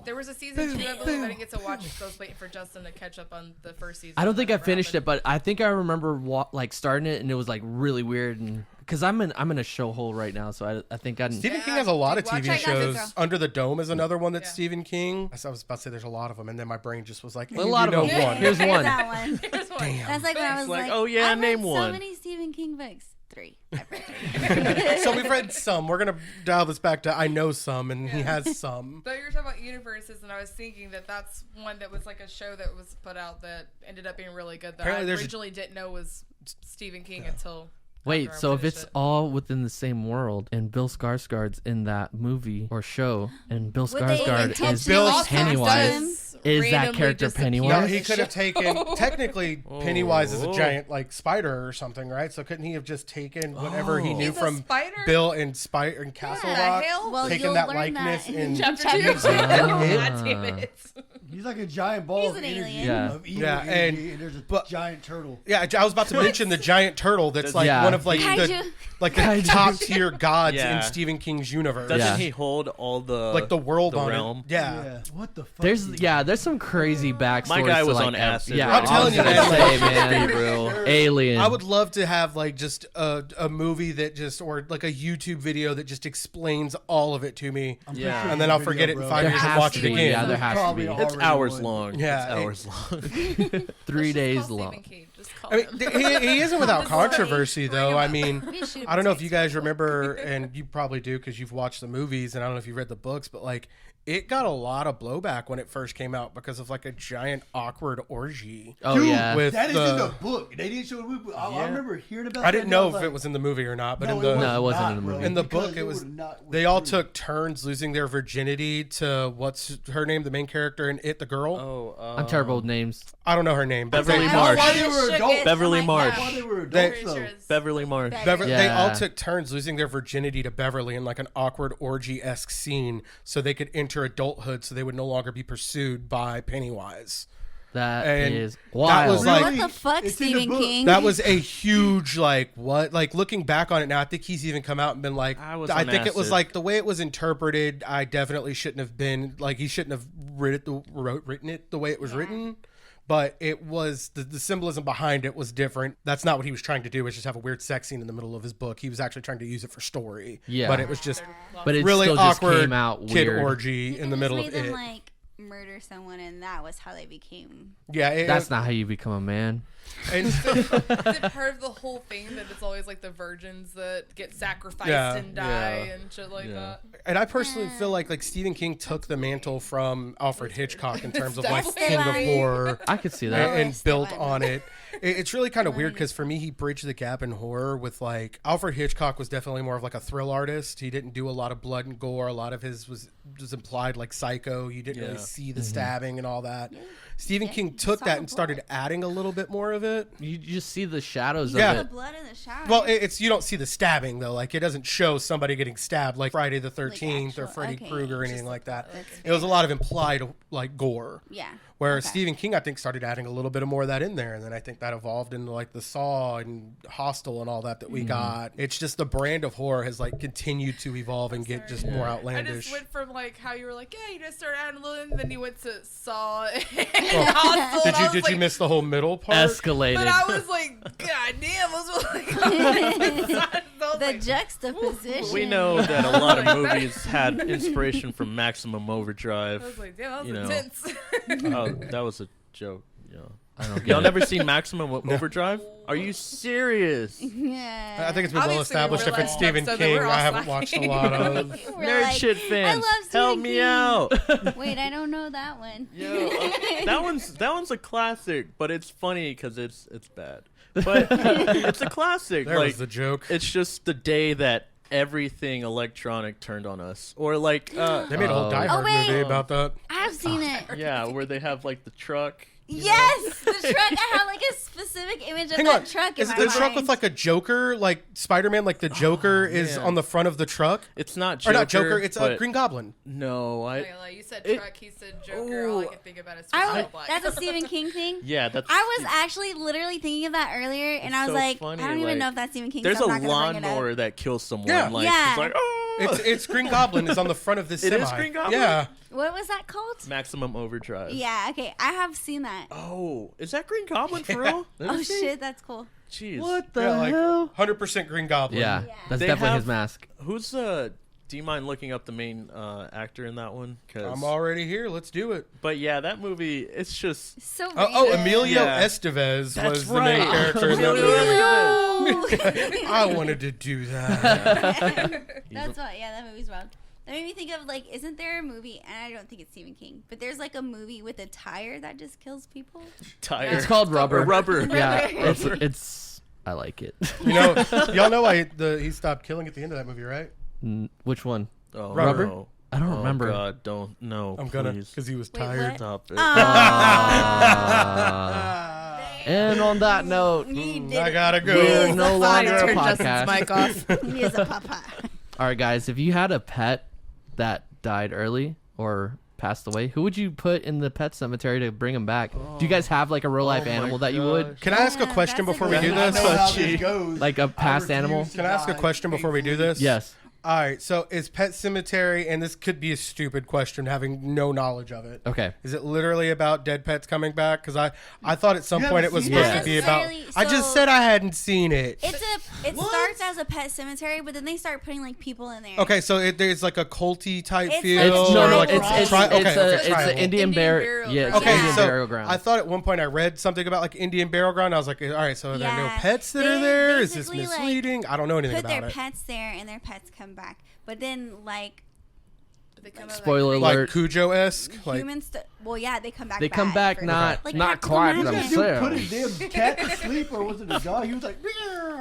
There was a season 2. I believe I didn't get to watch it. So I was waiting for Justin to catch up on the first season. I don't think I Whatever finished it, happened. but I think I remember like starting it, and it was like really weird, and because I'm in a show hole right now, so I think I Stephen Yeah, King has a lot of dude, watch TV it. shows. Girl. Under the Dome is another one that's Yeah. Stephen King. I was about to say there's a lot of them, and then my brain just was like, a lot of know them. one. Here's one. That one. Here's one. That's like when I was like, like, oh, yeah, I've name read one. So many Stephen King books. 3. I've read 3. So we've read some. We're gonna dial this back to I know some, and he has some. But you were talking about universes, and I was thinking that that's one that was like a show that was put out that ended up being really good. That Apparently I there's a- originally didn't know was Stephen King until. Wait, after I so if finished it's it. all within the same world, and Bill Skarsgård's in that movie or show, and Bill Would they Skarsgård is intentionally Bill Pennywise, is that character Pennywise? No, What? he could have taken. Technically, Pennywise is a Oh. giant like spider or something, right? So couldn't he have just taken whatever he knew He's a from spider? Bill and Spider and Castle Yeah, Rock, hell. Well, taking you'll that learn likeness that in Chapter 2. Ah. God damn it. He's like a giant ball He's of an energy. alien. Yeah. Of evil Yeah, energy, and there's a but- giant turtle. Yeah, I was about to mention the giant turtle. That's like Yeah. one of like the Kaiju. top tier gods Yeah. in Stephen King's universe. Doesn't Yeah. he hold all the Like the world the on realm? it. Yeah. What the fuck? There's some crazy backstories. My guy to, was like, on acid. Yeah, right? I'm telling you, I was gonna man. say, man, Be real. Alien. I would love to have like just a movie that just or like a YouTube video that just explains all of it to me, I'm Yeah. pretty and then I'll video, forget it in bro. 5 There years and has watch to it be, again. yeah, there has to Probably be. a It's horror hours one. long. Yeah, It's hours long. 3 Let's just days call long. Stephen King. Just call I mean, him. he isn't without His story. controversy, Bring though. him I up. mean, We should have I don't know if you taped guys remember, and you probably do because you've watched the movies, and I don't know if you read the books, but like it got a lot of blowback when it first came out because of like a giant awkward orgy. Oh Dude, yeah. with that is in the- the book. They didn't show the movie. I Yeah. remember hearing about. I that, didn't and know was if it like, was in the movie or not, but no, in the No, it wasn't not, in the bro, movie. in the because book, it was not they all true. took turns losing their virginity to what's her name, the main character in It, the girl. Oh, I'm terrible with names. I don't know her name. But Beverly they, Marsh. Why they were adults. Beverly Marsh. Why they were They- adults though. Beverly Marsh. They all Yeah. took turns losing their virginity to Beverly in like an awkward orgy-esque scene so they could enter adulthood so they would no longer be pursued by Pennywise. That And is that wild. was like- what the fuck, It's in the Stephen book. King? That was a huge what? Like looking back on it now, I think he's even come out and been like, I was I on think it was acid. like the way it was interpreted. I definitely shouldn't have been like he shouldn't have written it the way it was written. But it was the symbolism behind it was different. That's not what he was trying to do. Was just have a weird sex scene in the middle of his book. He was actually trying to use it for story. Yeah. but it was just but it really still just awkward came out kid weird. orgy in the middle of made them, it. like murder someone, and that was how they became. Yeah, That's not how you become a man. And, Is it part of the whole thing that it's always like the virgins that get sacrificed Yeah. and die Yeah. and shit like Yeah. that? and I personally feel like Stephen King took the mantle from Alfred Hitchcock in terms of like definitely King of right. Horror. I could see and, that. and built Esteban. on it. It's really kind of weird because for me, he bridged the gap in horror with like Alfred Hitchcock was definitely more of like a thrill artist. He didn't do a lot of blood and gore. A lot of his was implied like Psycho. You didn't really Yeah. see the stabbing and all that. Stephen Yeah, King you took saw that the and started blood. adding a little bit more of it. You just see the shadows Yeah. of The it. blood in the shower. Well, it's you don't see the stabbing though. Like it doesn't show somebody getting stabbed like Friday the 13th or actual- Freddy okay. Krueger or Just anything like that. That's It was a lot of implied like gore. yeah. Whereas Okay. Stephen King, I think, started adding a little bit of more of that in there, and then I think that evolved into like the Saw and Hostel and all that we got. It's just the brand of horror has like continued to evolve and get just more I outlandish. just went from like how you were like, yeah, you just started adding a little, and then you went to Saw and Hostel. Did and I you was did you like- miss the whole middle part? Escalated. But I was like, God damn, those were like The juxtaposition. We know that a lot of movies had inspiration from Maximum Overdrive. I was like, damn, that was You know. intense. Oh, that was a joke. Yeah. I don't get Y'all it. never seen Maximum Overdrive? Are you serious? Yeah. I think it's been well Obviously, established we're if it's like Stephen episode that King. we're all I haven't slacking. watched a lot of. We're Nerd like, shit fans, love help Stephen me King. out. Wait, I don't know that one. Yo, that one's a classic, but it's funny because it's bad. But it's a classic. There like was the joke. it's just the day that everything electronic turned on us, or like They made a whole Oh. Die Hard wait. movie about that. I've seen it. yeah, where they have like the truck. Yes, the truck. I have like a specific image of Hang that on, truck. is in it my the truck mind. with like a Joker, like Spider-Man? Like the Joker is man. on the front of the truck, It's not or Joker. not Joker? It's a but- Green Goblin. No, I. Okay, like, you said It- truck, he said Joker. All I Ooh. can think about is I Suicide was, Black. that's a Stephen King thing. Yeah, that's. I was actually literally thinking of that earlier, and It's I was so like, funny, I don't even like, know if that's Stephen King. There's so a I'm not gonna bring it up. lawnmower that kills someone. Yeah. Like, Yeah. it's like, oh, It's Green Goblin is on the front of this It semi. is Green Goblin? Yeah. What was that called? Maximum Overdrive. Yeah, okay, I have seen that. Oh, is that Green Goblin for real? Let me Oh see. shit, that's cool. Jeez. What the Yeah, like hell? 100% Green Goblin. Yeah, Yeah. that's They definitely have- his mask. Who's do you mind looking up the main actor in that one? 'Cause- I'm already here. Let's do it. But yeah, that movie, it's just. So Oh, random. Emilio Yeah. Estevez That's was the main right. character in that Emilio movie. Estevez. I wanted to do that. That's why. Yeah, that movie's wild. That made me think of like, isn't there a movie? And I don't think it's Stephen King, but there's like a movie with a tire that just kills people. Tire. It's called Rubber. Rubber. Yeah, Rubber. it's. I like it. You know, y'all know why he stopped killing at the end of that movie, right? Which one? Oh, Rubber? no. I don't Oh, remember. God, don't. No, I'm gonna please. because he was Wait, tired. what? Stop it. And on that note, He did I it. gotta we're go. no longer a Turn Justin's podcast. mic off. He is a papa. All right, guys, if you had a pet that died early or passed away, who would you put in the pet cemetery to bring him back? Do you guys have like a real life Oh my animal that you would? gosh. Can I ask a Yeah, question that's a before we good do I this? know how Touchy. this goes. Like a I past refuse animal? to Can I ask a die question before we do this? Yes. All right. So is Pet Cemetery, and this could be a stupid question, having no knowledge of it. Okay. Is it literally about dead pets coming back? Because I thought at some You point it haven't was seen supposed it? to be about. Necessarily, I just so- said I hadn't seen it. It starts as a pet cemetery, but then they start putting like people in there. Okay, so there's like a culty type It's feel. like- It's Oh, no, no. like It's a it's tri- okay, it's okay, a tribal. Indian Indian burial. burial Yeah, it's ground. an Okay, Indian so burial ground. I thought at one point I read something about like Indian burial ground. I was like, all right, so are there no Yeah. pets that are They there? Is this basically, like, misleading? I don't know anything Put their about it. pets there, and their pets come back. But then like They come Spoiler Like alert. Cujo esque. Like humans. Well, yeah, they come back. They come back for- not Like, not practical quite magic. That dude put themselves. his damn cat to sleep, or was it a dog? He was like,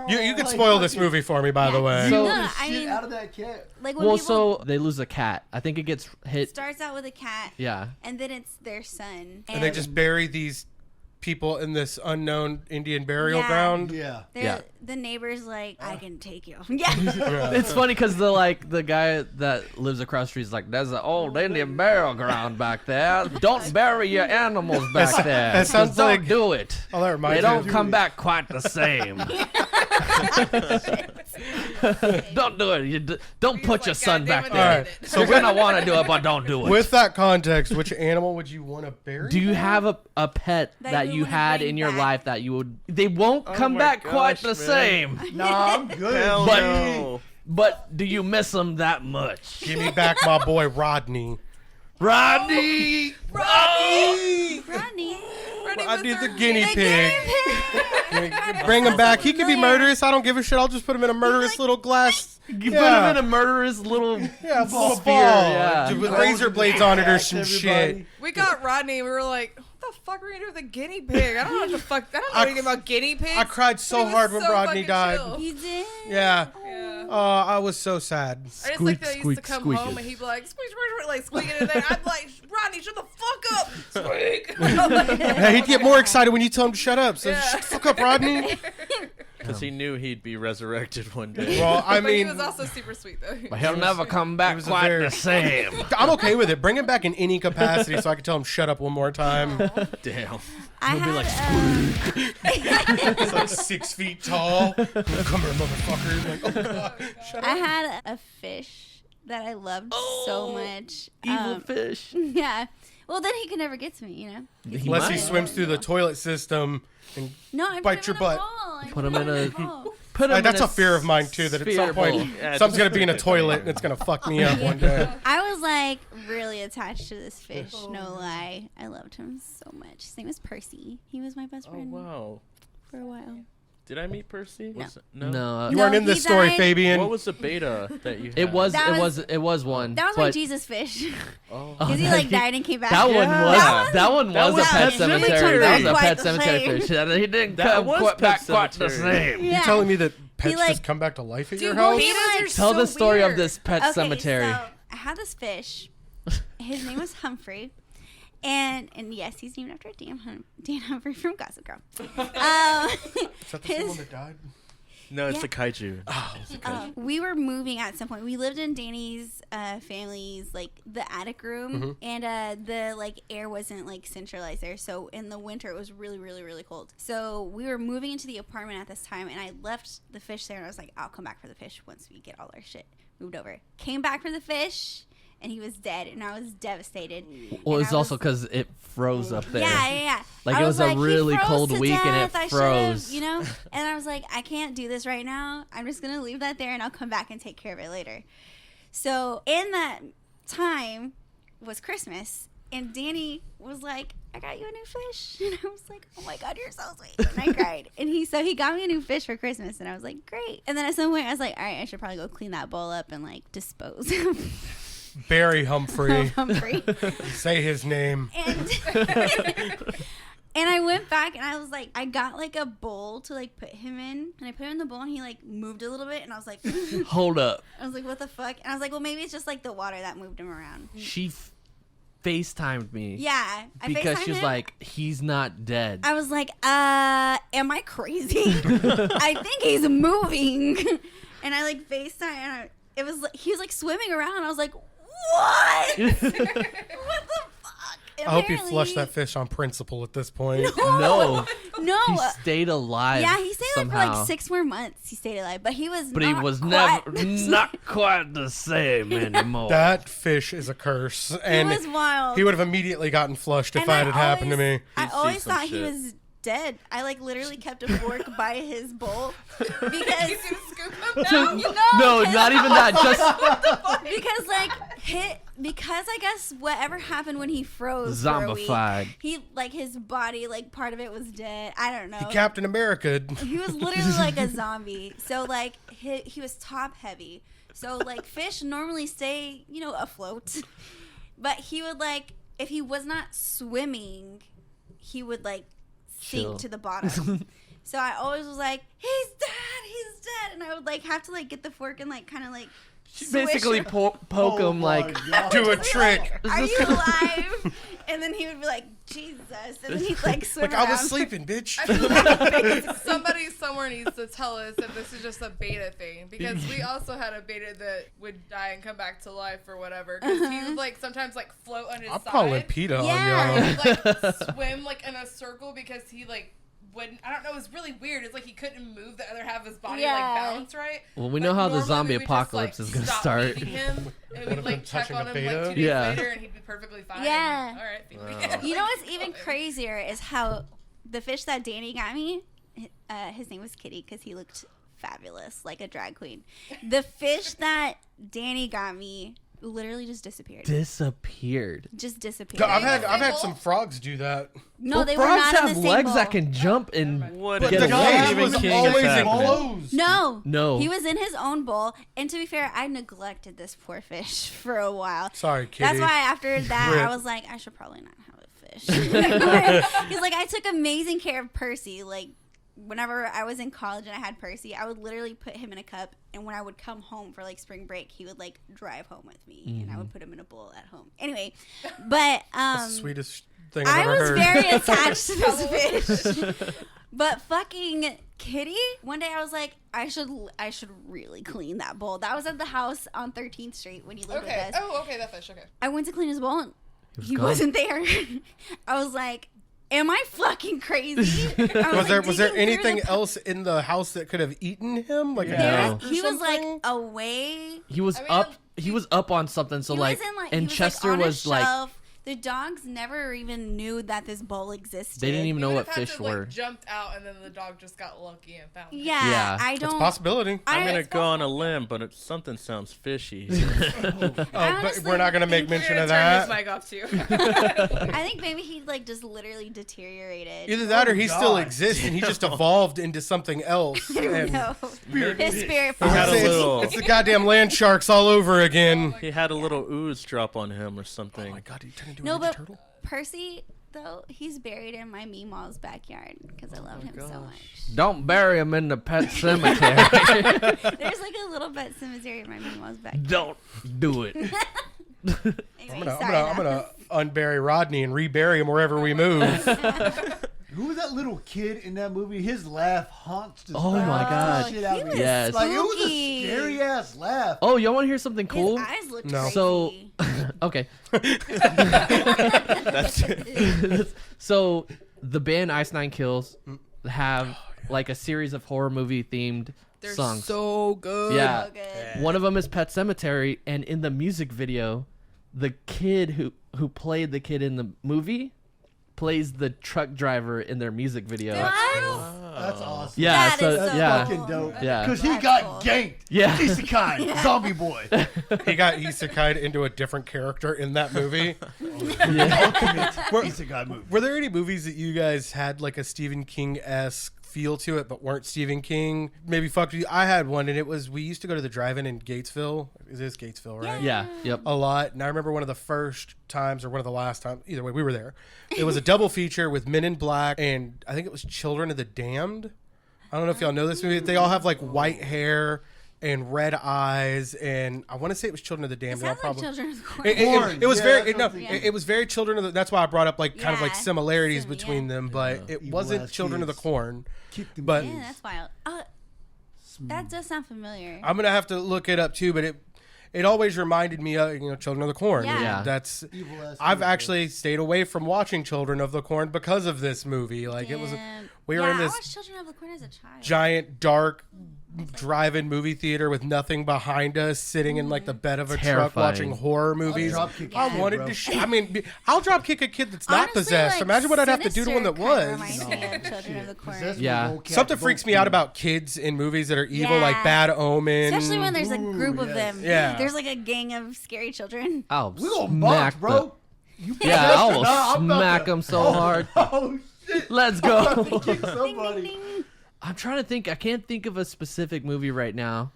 you could like, spoil this fucking movie for me, by the Yeah. way. So- beat No, the I shit mean- out of that cat. Like when Well, people so they lose a cat. I think it gets hit. starts out with a cat, Yeah. and then it's their son, and they just bury these people in this unknown Indian burial Yeah. ground. Yeah. Yeah. The neighbor's like, I can take you. Yeah. It's funny because the guy that lives across the street is like, there's an old Indian burial ground back there. Don't bury your animals back there. that sounds 'cause don't like- do it. Oh, that They reminds me. don't come back quite the same. Don't do it. Don't He's put like, your son "God back damn it, there. they Alright, did it." so You're gonna want to do it, but don't do it. With that context, which animal would you want to bury? Do you have a pet That that you you wanna had bring in your back? life that you would? They won't come my back quite gosh, the man. same. No, I'm good. Hell But- no. But do you miss them that much? Give me back my boy Rodney. Rodney. Rodney. Rodney was the our guinea guinea pig. Bring him back. He could be murderous. I don't give a shit. I'll just put him in a murderous little glass. You put him in a murderous little yeah, ball, sphere, ball. yeah. Dude, with razor blades on it or some Everybody. shit. We got Rodney. We were like, what the fuck are we gonna do with a guinea pig? I don't know what the fuck. I don't know anything about guinea pigs. I cried but so he was hard when so Rodney fucking died. chill. You did? Yeah. Yeah. I was so sad. I just like that he used to squeak, come squeak home it. and he'd be like, squeak, squeak, squeak, like squeaking in there. I'd be like, Rodney, shut the fuck up. Squeak. Yeah, he'd get more excited when you tell him to shut up. So Yeah. shut the fuck up, Rodney. Because he knew he'd be resurrected one day. Well, I But he mean, was also super sweet though. But he'll never come back was a quite very- the same. I'm okay with it. Bring him back in any capacity so I can tell him shut up one more time. Damn. I He'll be had, like, He's like 6 feet tall. Come here, motherfucker. Like, oh, God. Shut I up. had a fish that I loved so much. Evil fish. Yeah. Well, then he could never get to me, you know? Unless he might. swims through the toilet system. And No, I Bite put your him in butt. a bowl. I Put him in a- bowl. Put him that's in a fear of mine, too, that at some sphere point bowl. Yeah, something's just going to be in a put it toilet there. and it's going to fuck me up one day. I was like really attached to this fish, no lie. I loved him so much. His name was Percy. He was my best Oh, friend wow. for a while. Did I meet Percy? No. No. No, You No, weren't in he this story, died- Fabian. What was the beta that you had? it was That it was one. That was my but Jesus fish. Oh. Because he like died and came back. That one Yeah. was that one That was a was pet Pet cemetery. Sematary. That was a Quite pet the cemetery same. fish. He didn't That come was quite Pet back quite the Cemetery. same. Yeah. You telling me that pets like- just come back to life at your Dude, house? betas are Tell so the story of weird. this pet Okay, cemetery. so I had this fish. His name was Humphrey. And yes, he's named after Dan Humphrey from Gossip Girl. Is that the same one that died? No, it's Yeah. the kaiju. We were moving at some point. We lived in Danny's family's like the attic room, and the like air wasn't like centralized there. So in the winter it was really, really, really cold. So we were moving into the apartment at this time, and I left the fish there, and I was like, I'll come back for the fish once we get all our shit moved over. Came back for the fish, and he was dead, and I was devastated. Well, And it's I also was- because it froze up there. Yeah. Like, I it was a like, he really froze cold to week and it death. I should've, froze. You know? And I was like, I can't do this right now. I'm just going to leave that there and I'll come back and take care of it later. So in that time was Christmas. And Danny was like, I got you a new fish. And I was like, oh my God, you're so sweet. And I cried. And he got me a new fish for Christmas. And I was like, great. And then at some point I was like, all right, I should probably go clean that bowl up and like dispose Barry Humphrey. of Humphrey. Say his name. And and I went back and I was like, I got like a bowl to like put him in, and I put him in the bowl and he like moved a little bit, and I was like, Hold up. I was like, what the fuck? And I was like, well, maybe it's just like the water that moved him around. She FaceTimed me. Yeah, I Because FaceTimed she's him. like, he's not dead. I was like, am I crazy? I think he's moving. And I like FaceTime, and it was like, he was like swimming around, and I was like, what? What the fuck? I hope you Apparently- flushed that fish on principle at this point. No. No. He stayed alive. Yeah, he stayed alive for somehow. like 6 more months. He stayed alive, but he was. But he not was quite- never not quite the same anymore. That fish is a curse. He And was wild. he would have immediately gotten flushed if And that had happened to me. I He's always seen some thought he shit. was dead. I like literally kept a fork by his bowl because You can scoop them down. No, not even that. Just because like because I guess whatever happened when he froze for a week, zombified. he like his body like part of it was dead. I don't know. Captain America. He was literally like a zombie. So like he was top heavy. So like fish normally stay, you know, afloat. But he would like if he was not swimming, he would like sink Chill. to the bottom. So I always was like, he's dead, and I would like have to like get the fork and like kind of like basically poke Oh him my like, God. Do a trick. Are you alive? And then he would be like, Jesus. And then he'd like swim Like, I was around. sleeping, bitch. I feel like somebody somewhere needs to tell us if this is just a beta thing, because we also had a beta that would die and come back to life or whatever. Because he would like sometimes like float on his I'm side. calling PETA Yeah. on And y'all. he would like swim like in a circle because he like wouldn't. I don't know. It was really weird. It's like he couldn't move the other half of his body Yeah. like balance right. well, we But know how the normally zombie we would just, apocalypse like, is gonna stop start. feeding him, and Would've we'd been like check touching on a him beta? like 2 days Yeah. later, and he'd be perfectly fine. Yeah. All right. Feed me. Wow. You know what's even crazier is how the fish that Danny got me, his name was Kitty because he looked fabulous, like a drag queen. The fish that Danny got me literally just disappeared. disappeared. Just disappeared. I've had Same some bowl? frogs do that. no, Well, they were frogs not in have the same legs bowl. that can jump and What But in the the guy guy Stephen was King is always happening? enclosed. No. He was in his own bowl. And to be fair, I neglected this poor fish for a while. Sorry, Kitty. That's why after that, Rip. I was like, I should probably not have a fish. Because like I took amazing care of Percy. Like whenever I was in college and I had Percy, I would literally put him in a cup. And when I would come home for like spring break, he would like drive home with me, and I would put him in a bowl at home. Anyway, but That's the sweetest thing I've I ever was heard. very attached to this fish. But fucking Kitty, one day I was like, I should really clean that bowl. That was at the house on 13th Street when you lived Okay. with us. Oh, okay. That fish. Okay. I went to clean his bowl and he gone. wasn't there. I was like, am I fucking crazy? I Was there like, digging anything through the- else in the house that could have eaten him? Like a There No. was- cat or he was like something? away. He was I mean, up. He was up on something. So He like, was in, and he was, Chester on a was like, shelf. The dogs never even knew that this bowl existed. they didn't even know We what would've had fish to, were. Like, jumped out, and then the dog just got lucky and found it. Yeah, Yeah. I It's don't. a possibility. I'm gonna it's go on a possible. limb, but something sounds fishy. But honestly we're not going to make think mention We're of gonna turn that. this mic off too. I think maybe he like just literally deteriorated. Either that or he still God. exists and he just evolved into something else. And No. His spirit He had a it's, little- it's the goddamn land sharks all over again. He had a little ooze drop on him or something. Oh my god, did he turn into No, a but turtle? Percy though he's buried in my Meemaw's backyard because I love him so much. Don't bury him in the pet cemetery. There's like a little pet cemetery in my Meemaw's backyard. Don't do it. Anyway, I'm sorry, gonna unbury Rodney and rebury him wherever we move. Who was that little kid in that movie? His laugh haunts the Oh my God. shit out he of was me. Yes. Like it was a spooky. scary ass laugh. Oh, y'all want to hear something cool? His eyes looked No. crazy. So, okay. That's it. So the band Ice Nine Kills have like a series of horror movie themed They're songs. so good. Yeah. So good. One of them is Pet Cemetery, and in the music video, the kid who played the kid in the movie plays the truck driver in their music video. What? That's awesome. Yeah, That so is so yeah. Fucking dope. Yeah. Because he That's got cool. ganked. Yeah. Isekai. Zombie boy. He got isekai'd into a different character in that movie. Isekai movie. Were there any movies that you guys had like a Stephen King-esque feel to it, but weren't Stephen King? Maybe fucked you. I had one, and it was we used to go to the drive-in in Gatesville. It is Gatesville, right? Yeah. Yep. A lot. And I remember one of the first times or one of the last times, either way, we were there. It was a double feature with Men in Black and I think it was Children of the Damned. I don't know if y'all know this movie. They all have like white hair and red eyes, and I want to say it was Children of the Damned. It and I'll sounds like probably- children's corn. it was Yeah, very that's no, what I'm thinking. it was very Children of the. That's why I brought up like kind of like Yeah, similarities similar, between yeah. them, but it Evil wasn't ass Children of the kids. Corn. Keep them But Yeah, that's wild. That does sound familiar. I'm gonna have to look it up too. But it always reminded me of Children of the Corn. Yeah. Yeah. That's. evil ass I've kids. actually stayed away from watching Children of the Corn because of this movie. Like it was, Damn. we were yeah, in I this watched Children of the Corn as a child. giant dark drive-in movie theater with nothing behind us, sitting in like the bed of a truck Terrifying. watching horror movies. drop kick I a kid, wanted bro. to. I mean, I'll drop kick a kid that's not Honestly, possessed. like, Imagine what I'd have to do to one that Sinister kinda was. reminds me of Children of the Corn. Possessed Yeah. with no Something cat, freaks no me out kid. about kids in movies that are evil, Yeah. like Bad Omen. Especially when there's a group of Ooh, them. yes. There's like a gang of scary children. I'll We gonna smack box, bro. You The, yeah, possessed I or will not, I'm about smack to- him so hard. Oh shit. Let's I'm about to go. kick Ding, somebody. ding, ding. I'm trying to think. I can't think of a specific movie right now,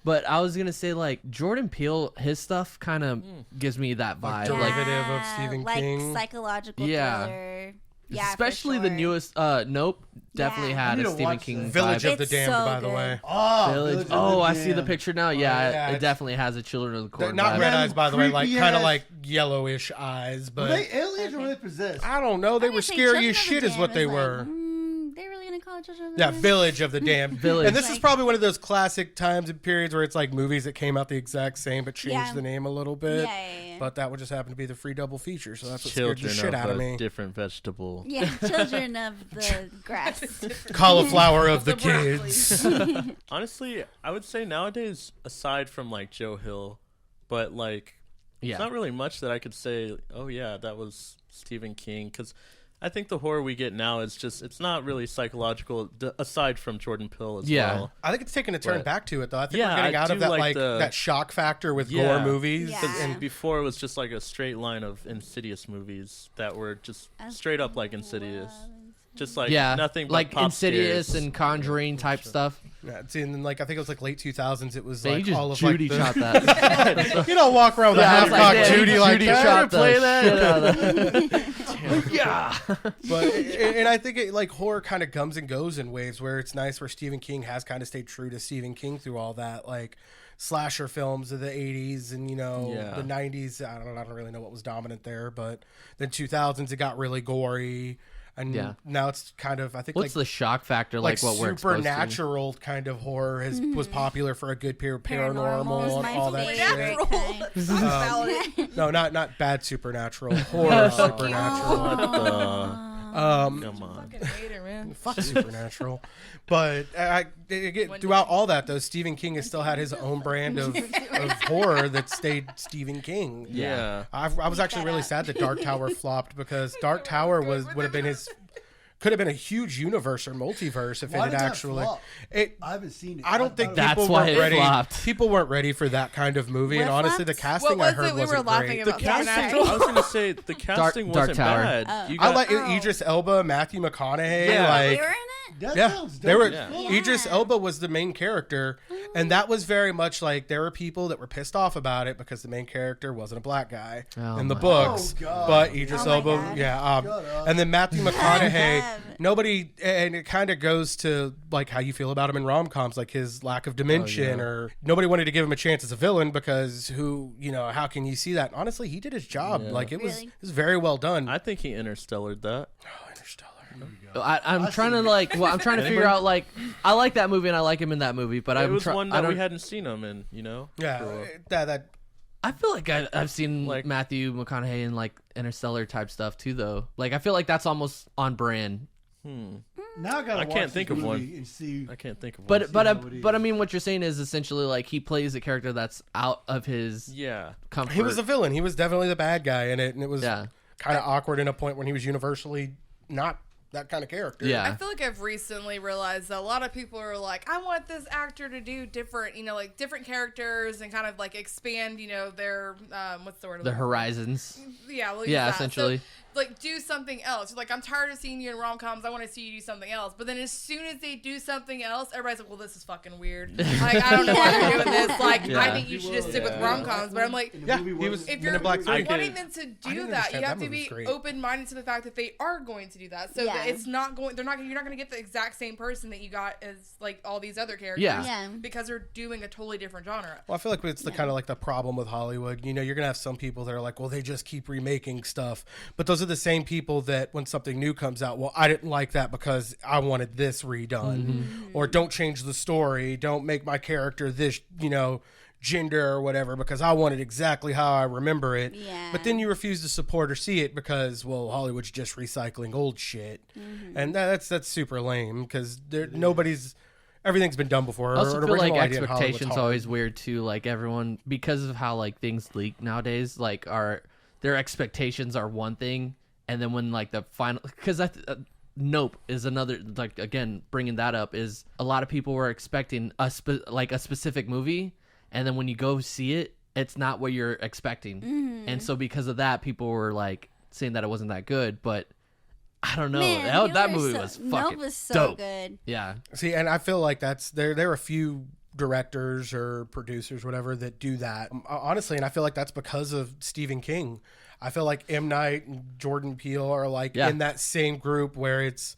but I was gonna say like Jordan Peele, his stuff kind of gives me that vibe. Like Like, derivative of Stephen like King. psychological Yeah. thriller. Yeah, for Especially the sure. newest. Nope. Definitely Yeah. I had need a to Stephen watch King that. Village vibe. of the It's Damned, so by the good. way. Oh, Village. Village of Oh, the I see the Damned. picture now. Yeah, yeah, it it's- definitely has a Children of the Corn Not vibe. red Them eyes, by the way, like creepy kind of ass- like yellowish eyes, Were but they aliens or were they possessed? I don't know. They I were would say scary Children as of the shit, is Damned what they was like, were. they really gonna call it Children of the Yeah, Damned? Village of the Damned. Village. And this is Like- probably one of those classic times and periods where it's like movies that came out the exact same but changed Yeah. the name a little bit. Yeah. But that would just happen to be the free double feature, so that's what scared the Children shit of out of a me. different vegetable. Yeah, children of the grass. Cauliflower of the The broccoli. kids. Honestly, I would say nowadays, aside from like Joe Hill, but like, Yeah. it's not really much that I could say. Oh yeah, that was Stephen King, because I think the horror we get now is just it's not really psychological. Aside from Jordan Peele as Yeah. well. I think it's taking a turn But- back to it, though. I think Yeah, we're getting I out of do that like the- that shock factor with Yeah. gore movies. Yeah. And before it was just like a straight line of Insidious movies that were just straight up like Insidious, just like Yeah, nothing but like pop Insidious scares. and Conjuring type stuff. Yeah, see, and then like I think it was like late 2000s. It was They like just all of Judy like shot that. you don't walk around with a Yeah, I half was like, cocked damn, Judy like Judy that. shot the play that? shit out of that. Yeah. But and I think it like horror kind of comes and goes in waves where it's nice where Stephen King has kind of stayed true to Stephen King through all that like slasher films of the 80s and Yeah. the 90s. I don't really know what was dominant there, but then 2000s it got really gory and Yeah. now it's kind of I think What's like the shock factor like what we're exposed to? supernatural kind of horror was popular for a good period. Paranormal is Paranormal my and all that favorite shit. kind. That's about it. No, not bad supernatural. Horror supernatural. What the? Um, Come on. Fucking hater, man. fuck supernatural. But again, throughout all that, though, Stephen King has still had his own brand of horror that stayed Stephen King. Yeah. I was actually really sad that Dark Tower flopped because Dark Tower would have been his could have been a huge universe or multiverse if Why it did had that actually. flop? It, I haven't seen it. I don't think That's people why weren't it ready. flopped. People weren't ready for that kind of movie, and What honestly, the flopped? casting What I was heard it we were wasn't laughing great. about? Yeah, Supernatural? I was gonna say the casting Dark wasn't Tower. bad. Oh. You I got, like Oh. Idris Elba, Matthew McConaughey, Yeah. like. They were in it? That Yeah, sounds they were. dope. Yeah. Idris Elba was the main character, and that was very much like there were people that were pissed off about it because the main character wasn't a black guy Oh in the my books. God. Oh, But Idris Oh my Elba, God. yeah, Shut up. and then Matthew McConaughey. Shut up. Nobody, and it kind of goes to like how you feel about him in rom coms, like his lack of dimension, or nobody wanted to give him a chance as a villain because how can you see that? Honestly, he did his job. Yeah. Like it Really? was very well done. I think he interstellared that. Oh, Interstellar. I'm trying to like. Well, I'm trying to figure out like. I like that movie and I like him in that movie, but It I'm was one I that don't. we hadn't seen him in. Yeah, So, that I feel like I've seen Like- Matthew McConaughey in like Interstellar type stuff too, though. Like I feel like that's almost on brand. Now I gotta I watch can't this think of movie one. and see. I can't think of one. But but how it but I is. mean, what you're saying is essentially like he plays a character that's out of his yeah, comfort. he was a villain. He was definitely the bad guy in it, and it was Yeah. kind of awkward in a point when he was universally not that kind of character. Yeah. I feel like I've recently realized that a lot of people are like, I want this actor to do different, like different characters and kind of like expand, their what's the word? the horizons. Yeah, well, Yeah, that. So, essentially. like do something else. Like I'm tired of seeing you in rom coms. I want to see you do something else. But then as soon as they do something else, everybody's like, well, this is fucking weird. Like I don't know why you're doing this. Like Yeah. I think you should just stick with rom coms. But I'm like, In the Yeah, movie he was if Men you're in Black 3. wanting them to I do didn't that, you understand have that to movie be was great. open-minded to the fact that they are going to do that. So Yeah. that it's not going. You're not going to get the exact same person that you got as like all these other characters. Yeah. Yeah. Because they're doing a totally different genre. Well, I feel like it's the kind of like the problem with Hollywood. You're gonna have some people that are like, well, they just keep remaking stuff, but those are the same people that when something new comes out, well, I didn't like that because I wanted this redone, or don't change the story, don't make my character this, gender or whatever because I want it exactly how I remember it. Yeah. But then you refuse to support or see it because, well, Hollywood's just recycling old shit, and that's super lame because everything's been done before. I also An feel like original idea in Hollywood's expectations hard. always weird too. Like everyone, because of how like things leak nowadays, like their expectations are one thing, and then when like the final, because Nope is another, like again bringing that up, is a lot of people were expecting a specific movie, and then when you go see it, it's not what you're expecting, and so because of that, people were like saying that it wasn't that good, but I don't know. Man, that you were movie so- was Nope fucking was so dope. good. Yeah. See, and I feel like there are a few directors or producers, whatever, that do that. Honestly, and I feel like that's because of Stephen King. I feel like M. Night and Jordan Peele are like Yeah. in that same group where it's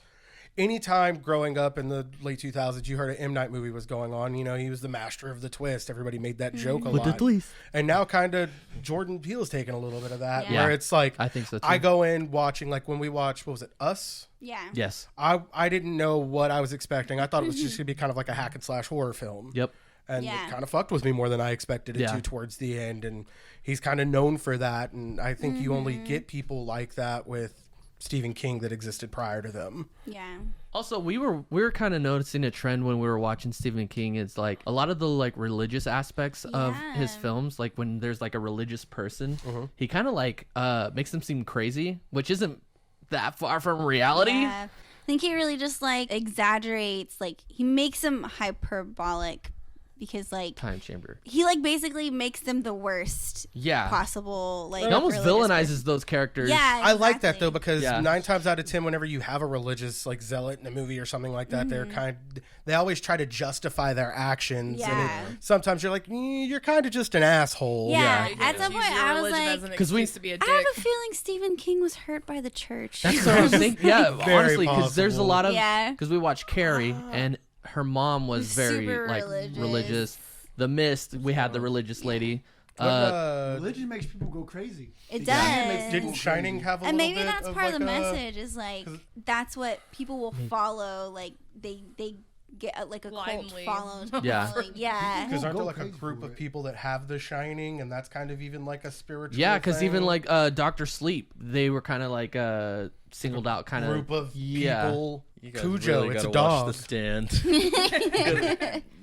anytime growing up in the late 2000s, you heard an M. Night movie was going on. You know, he was the master of the twist. Everybody made that joke a lot. And now kind of Jordan Peele's taking a little bit of that Yeah. where it's like, I think so too. I go in watching, like when we watched, what was it, Us? Yeah. Yes. I didn't know what I was expecting. I thought it was just going to be kind of like a hack and slash horror film. Yep. And Yeah. it kind of fucked with me more than I expected it Yeah. to towards the end. And he's kind of known for that. And I think you only get people like that with Stephen King that existed prior to them. Yeah. Also, we were kind of noticing a trend when we were watching Stephen King. It's like a lot of the like religious aspects of his Yeah. films. Like when there's like a religious person, he kind of like makes them seem crazy, which isn't that far from reality. Yeah. I think he really just like exaggerates, like he makes them hyperbolic because like Time chamber. he like basically makes them the worst Yeah. possible. Like He almost religious villainizes person. those characters. Yeah, I like that exactly. though because Yeah. 9 times out of 10, whenever you have a religious like zealot in a movie or something like that, they always try to justify their actions. Yeah. And sometimes you're like, you're kind of just an asshole. Yeah. You At can't some use point, your I was religion like, as an 'Cause we- excuse to be a I dick. have a feeling Stephen King was hurt by the church. That's what I was thinking. Yeah, Very honestly, because there's a possible. lot of Yeah. because we watched Carrie and her mom was very Super like religious. The Mist, we had the religious lady. Religion makes people go crazy. It Yeah. does. Didn't Shining have a And little maybe bit that's of part of like the a- message is like that's what people will follow. Like they get like a Blindly. cult following. Yeah. Yeah. Because aren't Go there like a crazy group for of it. people that have The Shining, and that's kind of even like a spiritual. Yeah, because even thing? like Doctor Sleep, they were kind of like singled out, kind of group of yeah. people. You guys Cujo, really it's a gotta watch dog. The Stand.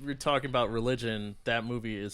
We're talking about religion. That movie is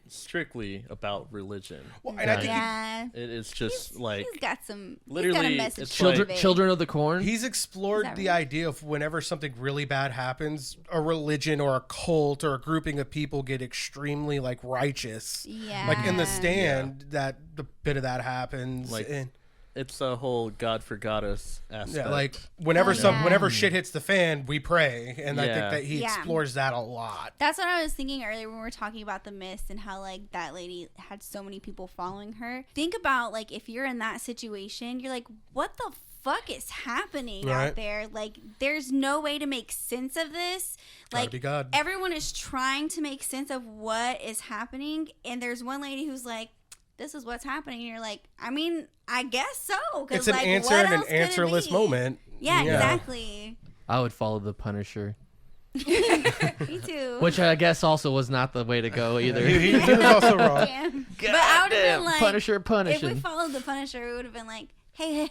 strictly about religion. Well, and I think Yeah. It is just like He's got some. literally, he's got a message. it's to Children, convey. Children of the Corn. he's explored Is that the right? idea of whenever something really bad happens, a religion or a cult or a grouping of people get extremely like righteous. Yeah. Like in The Stand, that the bit of that happens. Like, and, it's a whole God forgot us aspect. yeah, like whenever yeah. whenever shit hits the fan, we pray, and I think Yeah. that he Yeah. explores that a lot. That's what I was thinking earlier when we were talking about the Mist and how like that lady had so many people following her. Think about like if you're in that situation, you're like, what the fuck is happening Right. out there? Like, there's no way to make sense of this. Gotta Like, be God. everyone is trying to make sense of what is happening, and there's one lady who's like, this is what's happening. And you're like, I mean, I guess so. 'Cause, It's an like, answer what in an else could it answerless be? moment. Yeah, exactly. I would follow the Punisher, Me too. which I guess also was not the way to go either. He was also wrong. Damn. But I would have Damn, been like, Punisher if we punishing. followed the Punisher, it would have been like, hey,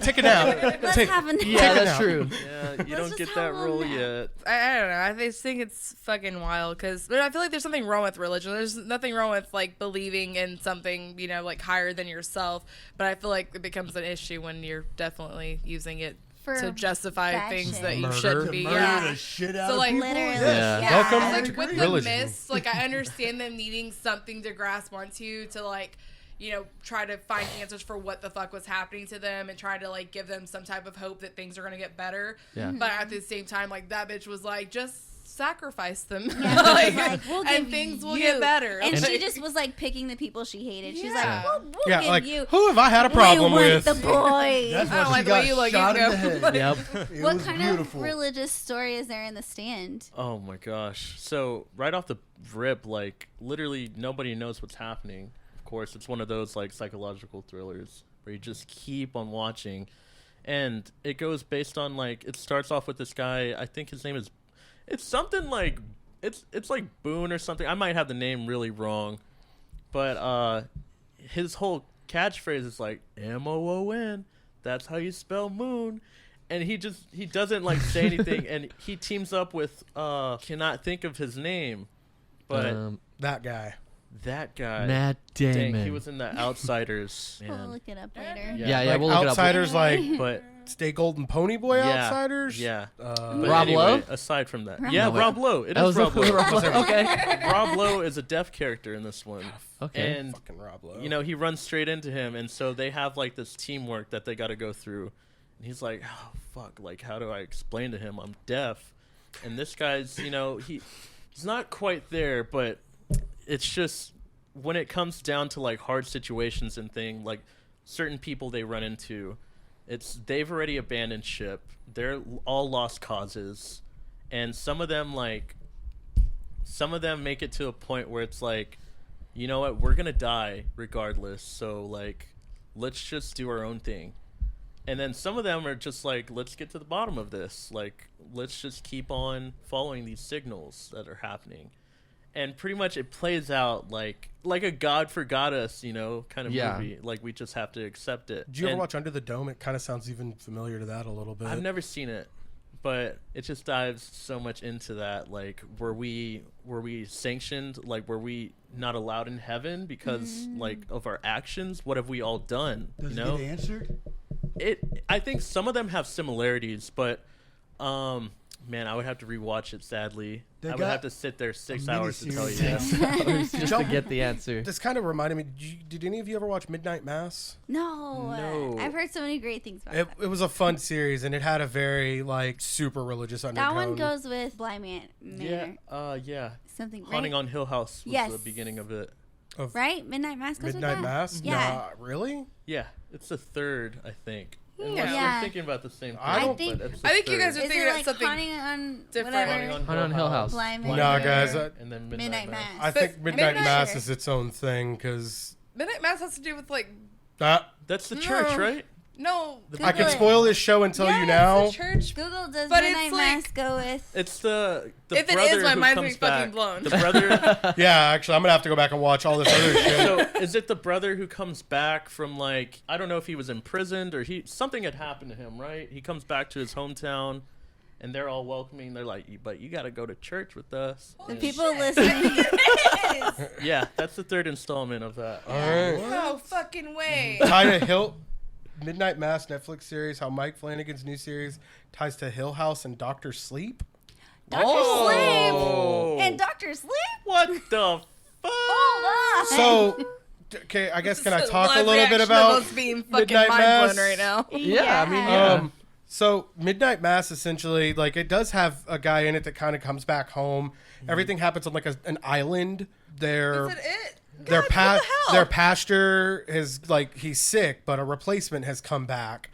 Take it out. let's Take, have a nap. Yeah, Take it that's out. true. yeah, you Let's don't just get have that a little role nap. yet. I don't know. I just think it's fucking wild because I feel like there's something wrong with religion. There's nothing wrong with like believing in something, you know, like higher than yourself. But I feel like it becomes an issue when you're definitely using it For to justify bad things shit. that you Murder. shouldn't be. Murder Yeah. the shit out So, of like, people. Literally. Yeah. Yeah. Welcome Like to with the religion. myths, like I understand them needing something to grasp onto to like, you know, try to find answers for what the fuck was happening to them and try to like give them some type of hope that things are gonna get better. Yeah. But at the same time, like that bitch was like, just sacrifice them. Yeah, like, we'll and give things will you- get better. And she Like- just was like picking the people she hated. She's Yeah. like, we'll Yeah, give like you. who have I had a problem we want with? the boys. That's I don't why like she the way got you look, shot you in the go. head. Yep. It What was kind beautiful. of religious story is there in The Stand? Oh my gosh. So right off the rip, like literally nobody knows what's happening. Of course, it's one of those like psychological thrillers where you just keep on watching. And it goes based on like it starts off with this guy, I think his name is it's something like it's like Boone or something. I might have the name really wrong. But his whole catchphrase is like MOON. That's how you spell moon. And he doesn't like say anything, and he teams up with cannot think of his name, but That guy. that guy, Matt Damon. dang, he was in the Outsiders. We'll Man. look it up later. Yeah, Like we'll look it up. outsiders like But Stay Golden Pony Boy yeah, outsiders. yeah. Uh, But Rob anyway, Lowe? aside from that, Rob yeah, Lowe. Rob Lowe. It That is was Rob Lowe. Rob Lowe. Okay. Rob Lowe is a deaf character in this one, Okay. and fucking Rob Lowe. you know he runs straight into him, and so they have like this teamwork that they got to go through. And he's like, oh fuck, like how do I explain to him I'm deaf? And this guy's, you know, he's not quite there, but it's just when it comes down to like hard situations and thing, like certain people they run into, they've already abandoned ship. They're all lost causes, and some of them make it to a point where it's like, you know what, we're gonna die regardless, so like, let's just do our own thing. And then some of them are just like, let's get to the bottom of this. Like, let's just keep on following these signals that are happening. And pretty much it plays out like a God forgot us, you know, kind of movie. Like, we just have to accept it. Did you ever watch Under the Dome? It kind of sounds even familiar to that a little bit. I've never seen it, but it just dives so much into that. Like, were we sanctioned? Like, were we not allowed in heaven because like of our actions? What have we all done? Does you know? it get answered? I think some of them have similarities, but man, I would have to rewatch it. Sadly, They I would got have to sit there 6 a hours to tell you. miniseries. just to get the answer. This kind of reminded me. Did any of you ever watch Midnight Mass? No. I've heard so many great things about It was a fun series, and it had a very like super religious undertone. that one goes with Blind Yeah, Manor. yeah. Something, Haunting right? on Hill House was Yes. the beginning of it. Right? Midnight Mass goes Midnight with that? Mass. Yeah. Nah, really? Yeah, it's the third, I think. Unless Yeah. we're thinking about the same thing. I don't- think- but it's the I think you third. guys are Is thinking it about like something Haunting on different. whatever? Haunting Haunting on Hill House. Blind Nah, Manor. guys. and then Midnight Mass. I But think Midnight Midnight- Mass is its own thing because Midnight Mass has to do with like That's the church, No. right? no. I can Google it. spoil this show and tell yeah, you now. It's the church. Google, does But Midnight it's like- Mass go with? It's the If it brother is, my who mind's comes gonna be fucking back. blown. The brother. Yeah, actually, I'm gonna have to go back and watch all this other shit. So is it the brother who comes back from like, I don't know if he was imprisoned or something had happened to him, right? He comes back to his hometown, and they're all welcoming. They're like, but you got to go to church with us. The And- people listening. Yeah, that's the third installment of that. All right. No fucking way. Tie to Hill. Midnight Mass Netflix series. How Mike Flanagan's new series ties to Hill House and Doctor Sleep. Dr. Oh. Sleep and Dr. Sleep? What the fuck? Hold on. So, okay, I guess can I Just talk a live little bit reaction of about us being fucking Midnight mind Mass? blown right now. Yeah, I mean, yeah. So Midnight Mass essentially, like, it does have a guy in it that kind of comes back home. Everything happens on like an island. Their Is it it? their God, what the hell? their pastor is like he's sick, but a replacement has come back.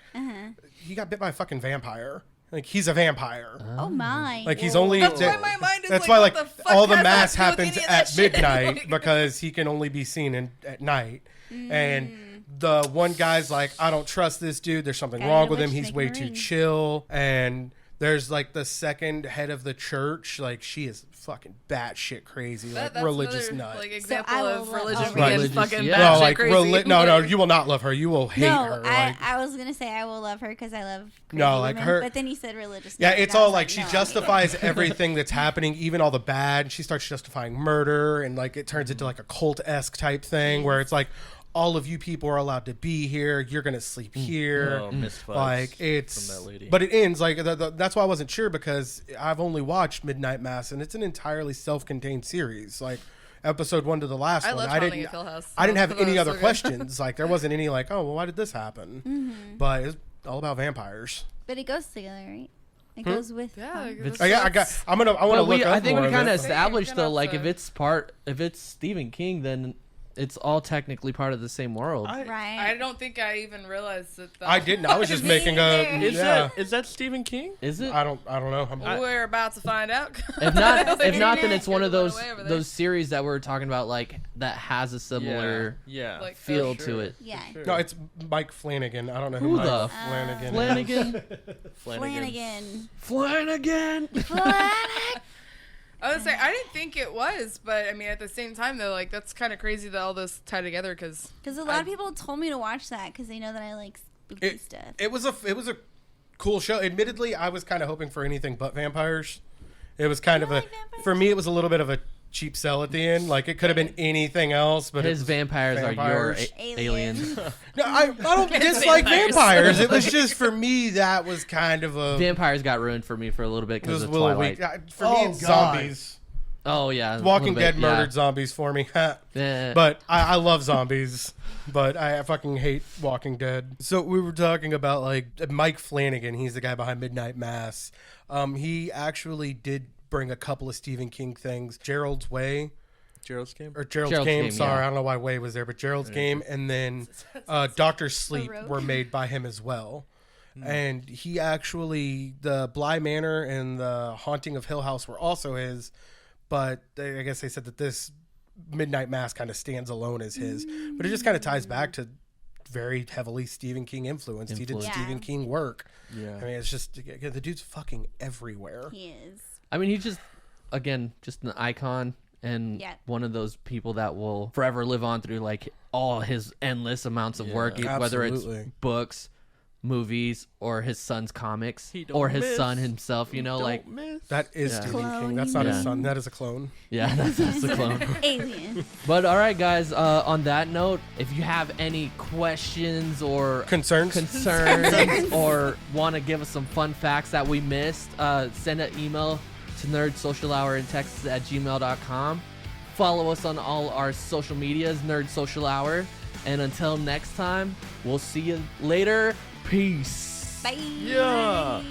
He got bit by a fucking vampire. Like he's a vampire. Oh my. Like he's only. That's why my mind is That's like, why what like the fuck all the has mass that to do happens with any of that at shit? midnight Like- because he can only be seen at night. And the one guy's like, I don't trust this dude. There's something Guy wrong in a with him. witch He's make way a too ring. chill. And there's like the second head of the church. Like she is fucking batshit crazy. Like That's religious another, nut. like example I will of love religious her. being Religious, fucking yeah. no, batshit like crazy. no, you will not love her. You will hate no, her. Like, I was gonna say I will love her because I love crazy No, like women, her- but then you said religious. yeah, nut, it's and I all was like she no. justifies everything that's happening, even all the bad. She starts justifying murder, and like it turns into like a cult-esque type thing where it's like, all of you people are allowed to be here. You're gonna sleep here. Oh, missed vibes Like it's, from that lady. but it ends like that's why I wasn't sure because I've only watched Midnight Mass, and it's an entirely self-contained series. Like episode 1 to the last I one, love Haunting of Hill House. I didn't have That any was other so good. questions. Like there wasn't any like, oh, well, why did this happen? But it's all about vampires. But it goes together, right? It goes with. Yeah, It's- that's- I got. I want to But look up I think more we of kind it. of established Same, though, gonna like have if it's Stephen King, then it's all technically part of the same world. I right. don't think I even realized that. I didn't. I was just Me making a. neither. Is that Stephen King? Is it? I don't know. We're about to find out. If not, Like, then it's one of blown those away over there. those series that we're talking about, like that has a similar Yeah. Like, feel sure. to it. Yeah. Sure. no, it's Mike Flanagan. I don't know who Who Mike the Flanagan is. Flanagan, Flanagan. Flanagan. Flanagan. I was say I didn't think it was, but I mean at the same time though, like that's kind of crazy that all this tie together because Because a lot of people told me to watch that because they know that I like spooky stuff. It was a cool show. Admittedly, I was kind of hoping for anything but vampires. It was kind of You a like vampires? for me. It was a little bit of a cheap sell at the end. Like it could have been anything else, but it His was vampires are your vampires. aliens. No, I don't It's dislike vampires. vampires. It was just for me that was kind of a. Vampires got ruined for me for a little bit It because was of a little Twilight. weak. For Oh, me, it's God. zombies. Oh yeah, a Walking little bit, Dead murdered zombies for me. Yeah. But I love zombies, but I fucking hate Walking Dead. So we were talking about like Mike Flanagan. He's the guy behind Midnight Mass. He actually did bring a couple of Stephen King things. Gerald's Way. Gerald's Game. or Gerald's, Gerald's Game. Game, Sorry, yeah. I don't know why Wade was there, but Gerald's Game and then Doctor Sleep Rogue. were made by him as well. Hmm. And he actually, the Bly Manor and the Haunting of Hill House were also his, but I guess they said that this Midnight Mass kind of stands alone as his. But it just kind of ties back to very heavily Stephen King influenced. He did Influence. Yeah. Stephen King work. Yeah. I mean, it's just, again, the dude's fucking everywhere. He is. I mean, he's just, again, just an icon and Yeah. one of those people that will forever live on through like all his endless amounts of work, Yeah. whether it's Absolutely. books, movies, or his son's comics, He don't or his miss. son himself. You know, like miss. That is Yeah. Stephen King. That's not his Yeah. son. That is a clone. yeah, that's the clone. Alien. But all right, guys. On that note, if you have any questions or Concerns? concerns or want to give us some fun facts that we missed, send an email to nerdsocialhourinTexas@gmail.com. Follow us on all our social medias, Nerd Social Hour. And until next time, we'll see you later. Peace. Bye. Yeah.